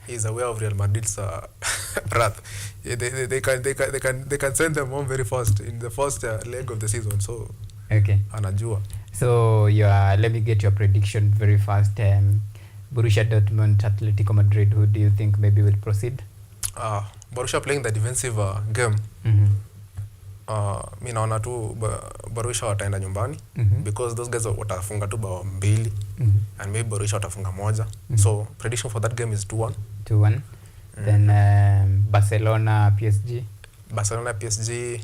He's aware of Real Madrid's wrath. They can send them home very fast in the first leg of the season. So okay, anajua. So let me get your prediction very fast. Borussia Dortmund, Atletico Madrid, who do you think maybe will proceed? Borussia playing the defensive game. Mi naona tu Borussia wataenda nyumbani, because those guys watafunga tu bao 2 and maybe Borussia watafunga 1. So prediction for that game is 2-1. 2-1. Then Barcelona PSG. Barcelona PSG,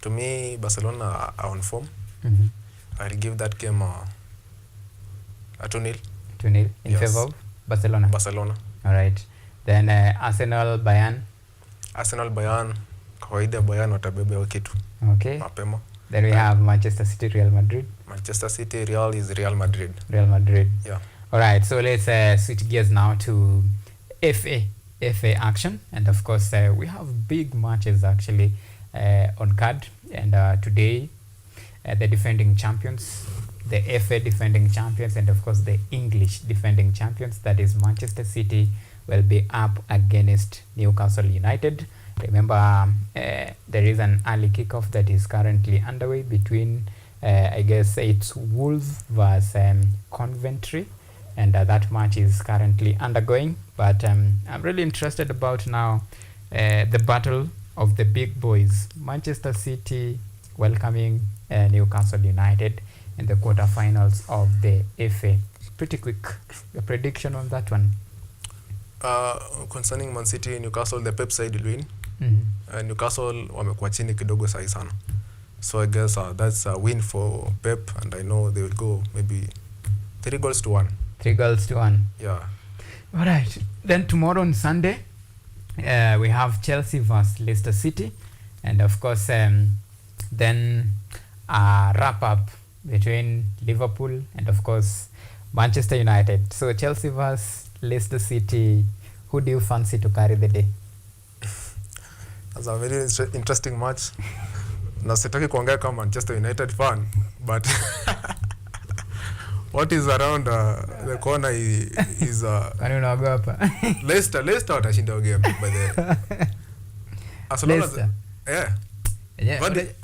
to me Barcelona are on form. I'll give that game a 2-0. 2-0 in favor of Barcelona. All right. Then Arsenal Bayern. Kawaida Bayern watabeba hiyo kitu. Okay. Mapema. Then we have Manchester City Real Madrid. Manchester City Real is Real Madrid. Yeah. All right. So let's switch gears now to FA action, and of course we have big matches actually on card. and today the defending champions, the FA defending champions, and of course the English defending champions, that is Manchester City, will be up against Newcastle United. Remember, there is an early kickoff that is currently underway between, I guess it's Wolves versus Coventry, and that match is currently undergoing. But I'm really interested about now the battle of the big boys. Manchester City welcoming Newcastle United in the quarterfinals of the FA. Pretty quick, a prediction on that one. Concerning Man City, Newcastle, the Pep side will win. Newcastle wamekuwa chini kidogo sahi sana. So I guess that's a win for Pep, and I know they will go maybe 3-1. 3-1. Yeah. All right. Then tomorrow on Sunday, we have Chelsea versus Leicester City, and of course then a wrap up between Liverpool and of course Manchester United. So Chelsea versus Leicester City, who do you fancy to carry the day? That's a very interesting match. Na sitaki kuongea kama Manchester United fan, but what is around the corner is Kwani unaogopa? Leicester watashinda game by the as long as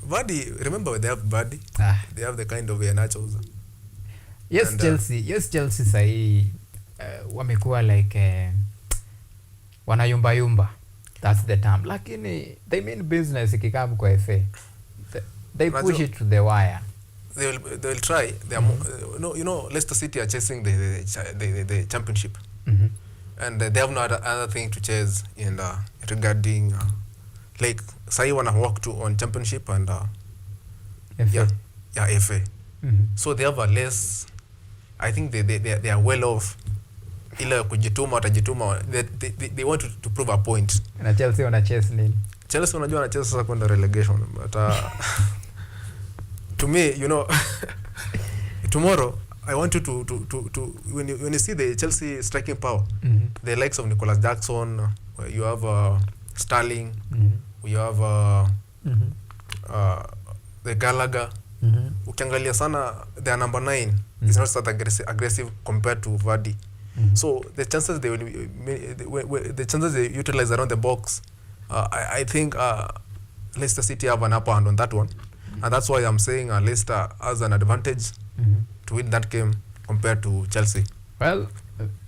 Vardy, remember they have Vardy. They have the kind of nachos. Yes, and, Chelsea sahi wamekuwa like wanayumba. That's the term. Lakini they mean business ikikabu kwa FA. They push it to the wire. They will try. They are you know Leicester City are chasing the championship. And they have no other thing to chase in regarding like say wanna walk to on championship and FA. FA. So they have a less, I think they are well off. Ila kujituma watajituma, they want to prove a point. Na Chelsea wana chase nini? Chelsea unajua wana chase sasa kwenda relegation, but to me, you know, tomorrow I want you to when you see the Chelsea striking power, the likes of Nicolas Jackson, you have Sterling, you have the Gallagher. Ukiangalia sana their number 9 is not that aggressive compared to Vardy. So the chances they utilize around the box, I think Leicester City have an upper hand on that one, and that's why I'm saying Leicester has an advantage to win that game compared to Chelsea. Well,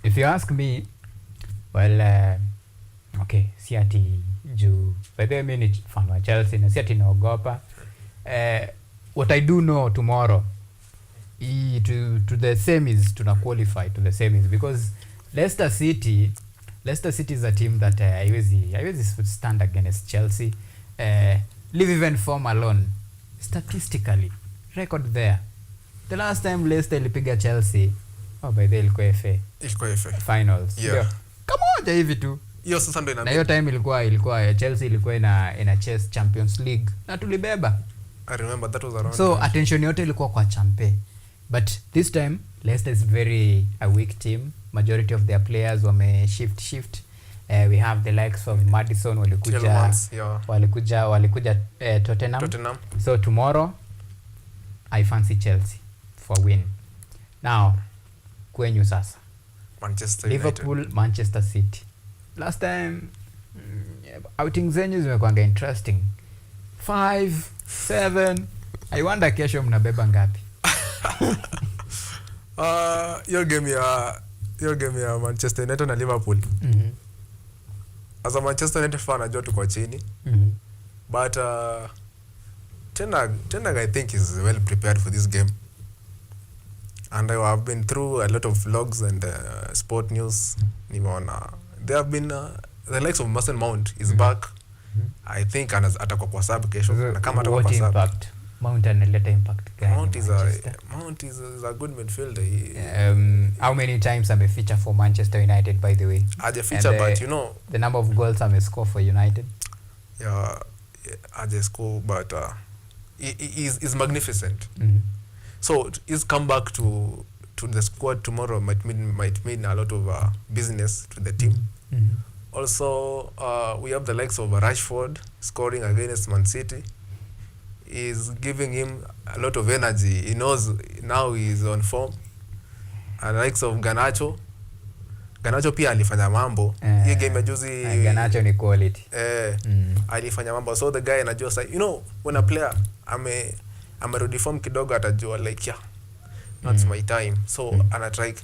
if you ask me, well, okay, si ati juu by the way mimi ni fan wa Chelsea na si ati naogopa. What I do know tomorrow to the semis, tuna qualify to the semis, because Leicester City is a team that haiwezi stand against Chelsea. Leave even form alone, statistically record there, the last time Leicester ilipiga Chelsea by the ilikuwa FA finals. Yeah. Kama moja hivi tu. Hiyo sasa ndio na hiyo time ilikuwa Chelsea ilikuwa ina chase Champions League na tulibeba. I remember that was around. So attention yote ilikuwa kwa champe. But this time Leicester is very a weak team. Majority of their players wame shift. We have the likes of Maddison walikuja Tottenham. So tomorrow I fancy Chelsea for win. Now kwenyu sasa Manchester Liverpool United. Manchester City. Last time outing zenyu zimekuanga interesting. 5-7. I wonder kesho mnabeba ngapi? Your game ya Manchester United na Liverpool. As a Manchester United fan, najua tuko chini. But Ten Hag I think is well prepared for this game. And I have been through a lot of vlogs and sport news. Nimeona there have been the likes of Mason Mount is back. I think atakuwa kwa sub kesho. Na kama atakuwa kwa sub. Mount analeta impact gani? Mount is a good midfielder. How many times ame feature for Manchester United, by the way? Aje feature, but you know the number of goals ame score for United. Yeah, aje score, but he is magnificent. So his comeback to the squad tomorrow might mean a lot of business to the team. Also, we have the likes of Rashford scoring against Man City. is giving him a lot of energy. He knows now he's on form. And likes of Garnacho pia alifanya mambo. Hii game ya juzi Garnacho ni quality. Alifanya mambo. So the guy anajua say, you know, when a player amerudi form kidogo atajua like yeah, that's my time. So ana try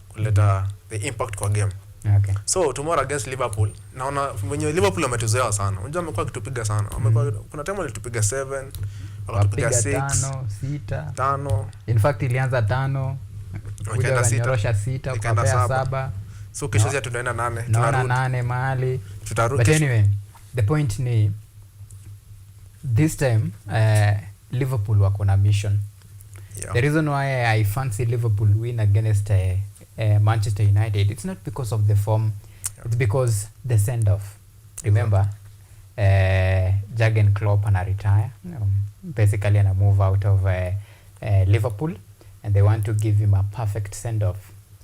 kuleta the impact kwa game. Okay. So tomorrow against Liverpool, naona wenye Liverpool wametuzoea sana. Unajua wamekuwa kitupiga sana. Wamekuwa kuna time walitupiga 7, wakatupiga 6, 5. In fact ilianza 5. Wakaenda 6, wakaenda 7. So kesho sasa tunaenda 8. Tunaona 8 mahali. Tutarudi. But anyway, the point ni this time Liverpool wako na mission. Yeah. The reason why I fancy Liverpool win against Manchester United, it's not because of the form, it's because the send-off. Remember, Jurgen Klopp ana retire, basically ana move out of Liverpool, and they want to give him a perfect send-off.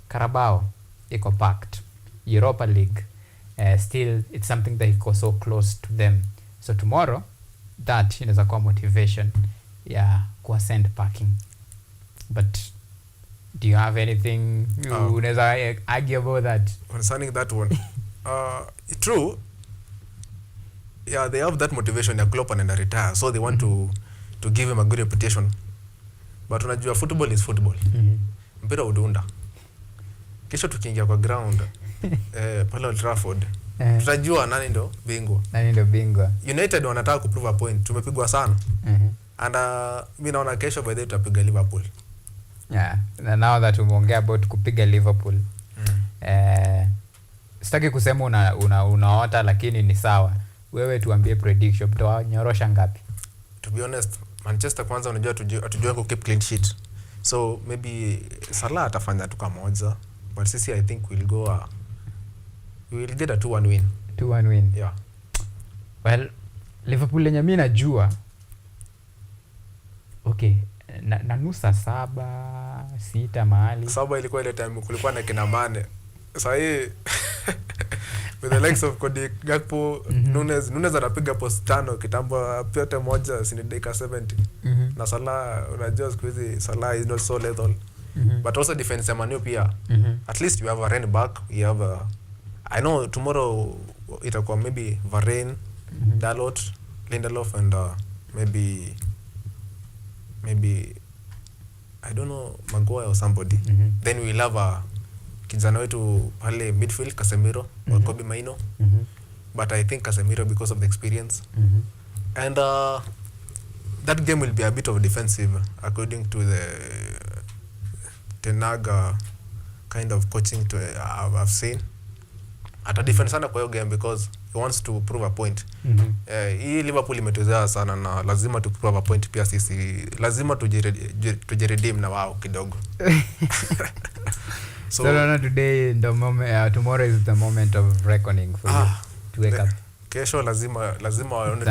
Carabao iko packed. Europa League, still it's something that iko so close to them. So tomorrow, that inaweza kuwa motivation ya kuwa send packing. But do you have anything unaweza argue about that? Concerning that one, true. Yeah, they have that motivation ya Klopp and retire, so they want to give him a good reputation. But unajua football is football. Mpira udunda. Kesho tukiingia kwa ground pale Old Trafford, tutajua nani ndo bingwa. United wanataka kuprove a point. Tumepigwa sana. And mimi naona kesho by the way tutapiga Liverpool. Yeah, now that umeongea about kupiga Liverpool. Sitaki kusema unaota lakini ni sawa. Wewe tuambie prediction, tutanyorosha ngapi? To be honest, Manchester kwanza unajua atujua ku keep clean sheet. So maybe Salah atafanya tu kama moja. But sisi I think we will get a 2-1 win. 2-1 win. Yeah. Well, Liverpool lenye mimi najua. Okay, na nusa 7, 6 mahali. 7 ilikuwa ile time kulikuwa na kina Mane. Sasa hii with the likes of Cody Gakpo, Nunes anapiga post 5 kitambo pia moja si dakika 70. Na Salah unajua siku hizi Salah is not so lethal. But also defense ya Manu pia. At least you have a running back, you have I know tomorrow itakuwa maybe Varane, Dalot, Lindelof and maybe I don't know, Maguire or somebody. Then we'll have a kijana wetu pale midfield Casemiro or Kobe Maino. But I think Casemiro because of the experience. And that game will be a bit of defensive according to the Tenaga kind of coaching I've seen. Ata defend sana kwa hiyo game because he wants to prove a point. Hii Liverpool imetuzea sana na lazima tu prove a point pia sisi. Lazima tujiredeem na wao kidogo. So today the moment, tomorrow is the moment of reckoning for you to wake up. Kesho lazima waone.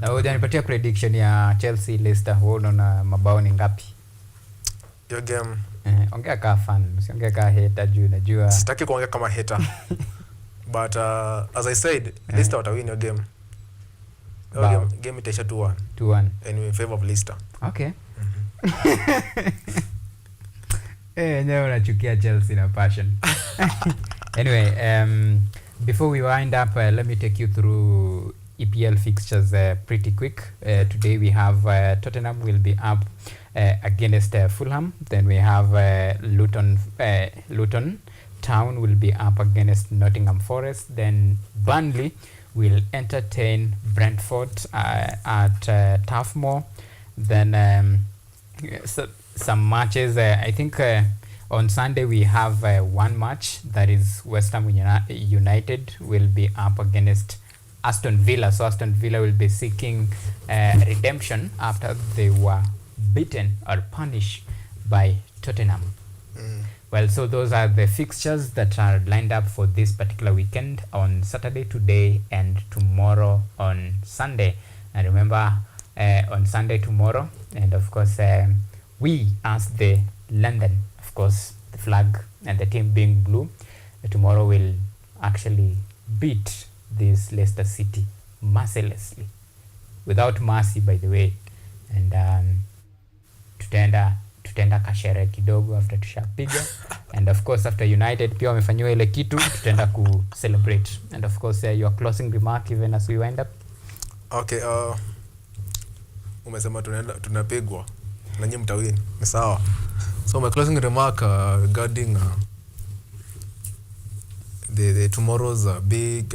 Na hoja nipatia prediction ya Chelsea Leicester, huona na mabao ni ngapi? Hiyo game ongea kama fan, usiongea kama hater juu najua. Sitaki kuongea kama hater. But as I said, Leicester watawin your game. Game itaisha 2-1. 2-1. And we in favor of Leicester. Okay. Nyewe unachukia Chelsea na passion. Anyway, before we wind up, let me take you through EPL fixtures pretty quick. Today we have Tottenham will be up against Fulham. Then we have Luton Town will be up against Nottingham Forest. Then Burnley will entertain Brentford at Turf Moor. Then some matches. I think on Sunday we have one match, that is West Ham United will be up against Aston Villa. So Aston Villa will be seeking redemption after they were beaten or punished by Tottenham. Well, so those are the fixtures that are lined up for this particular weekend on Saturday, today, and tomorrow on Sunday. And remember, on Sunday tomorrow, and of course, we as the London, of course, the flag and the team being blue, tomorrow will actually beat this Leicester City mercilessly. Without mercy, by the way. and tutaenda kashere kidogo after tushapiga and of course after United pia wamefanyiwa ile kitu tutaenda ku celebrate and of course your closing remark even as we wind up. Okay, umesema tunapigwa na nyinyi mtawin. Ni sawa. So my closing remark regarding the tomorrow's big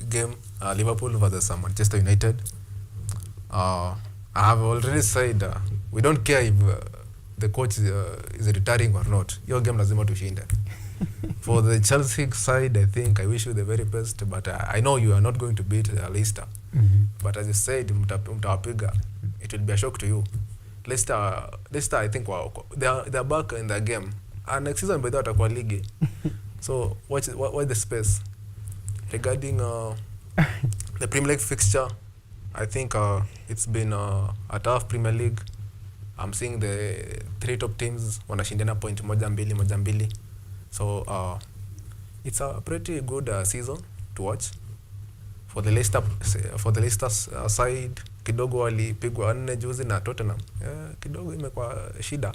game, Liverpool versus Manchester United. I have already said we don't care if the coach is retiring or not. Your game lazima tushinde. For the Chelsea side, I think I wish you the very best, but I know you are not going to beat Leicester. But as you said, mtawapiga. It will be a shock to you. Leicester I think they are back in the game. And next season by that watakuwa ligi. So watch the space. Regarding the Premier League fixture, I think it's been a tough Premier League. I'm seeing the 3 top teams wanashindana point moja mbili. So it's a pretty good season to watch. For the Leicester side, kidogo walipigwa 4 juzi na Tottenham. Kidogo imekuwa shida.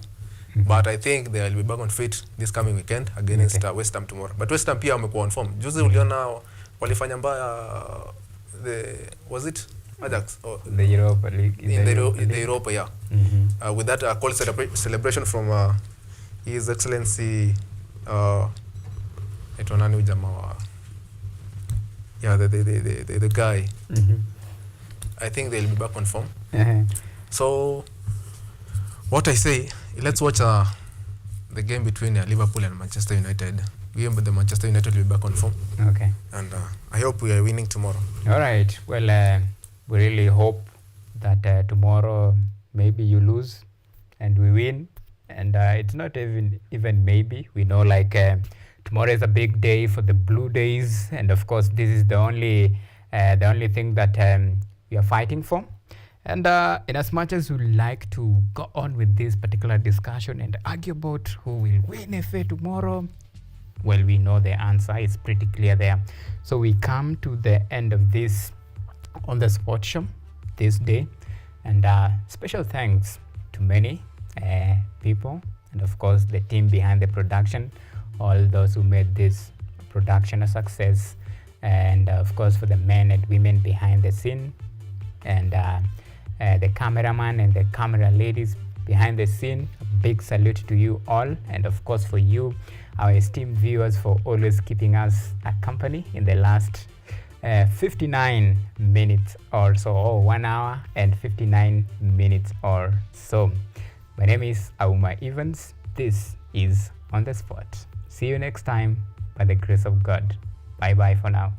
But I think they will be back on fit this coming weekend against West Ham tomorrow. But West Ham pia wamekuwa on form. Juzi uliona walifanya mbaya was it Ajax or the Europa League in the Europa, yeah. With that call celebration from His Excellency etonani ujamaa the guy. I think they'll be back on form. So what I say, let's watch the game between Liverpool and Manchester United. The Manchester United will be back on form. Okay. And I hope we are winning tomorrow. All right. Well, we really hope that tomorrow maybe you lose and we win. And it's not even maybe. We know like tomorrow is a big day for the Blue Days. And of course, this is the only thing that we are fighting for. And in as much as we like to go on with this particular discussion and argue about who will win FA tomorrow, well, we know the answer is pretty clear there. So we come to the end of this on the sport show this day. And special thanks to many people and of course the team behind the production, all those who made this production a success, and of course for the men and women behind the scene, and the cameraman and the camera ladies behind the scene. A big salute to you all, and of course for you, our esteemed viewers, for always keeping us a company in the last 59 minutes or so, or 1 hour and 59 minutes or so. My name is Auma Evans. This is On the Spot. See you next time by the grace of God. Bye bye for now.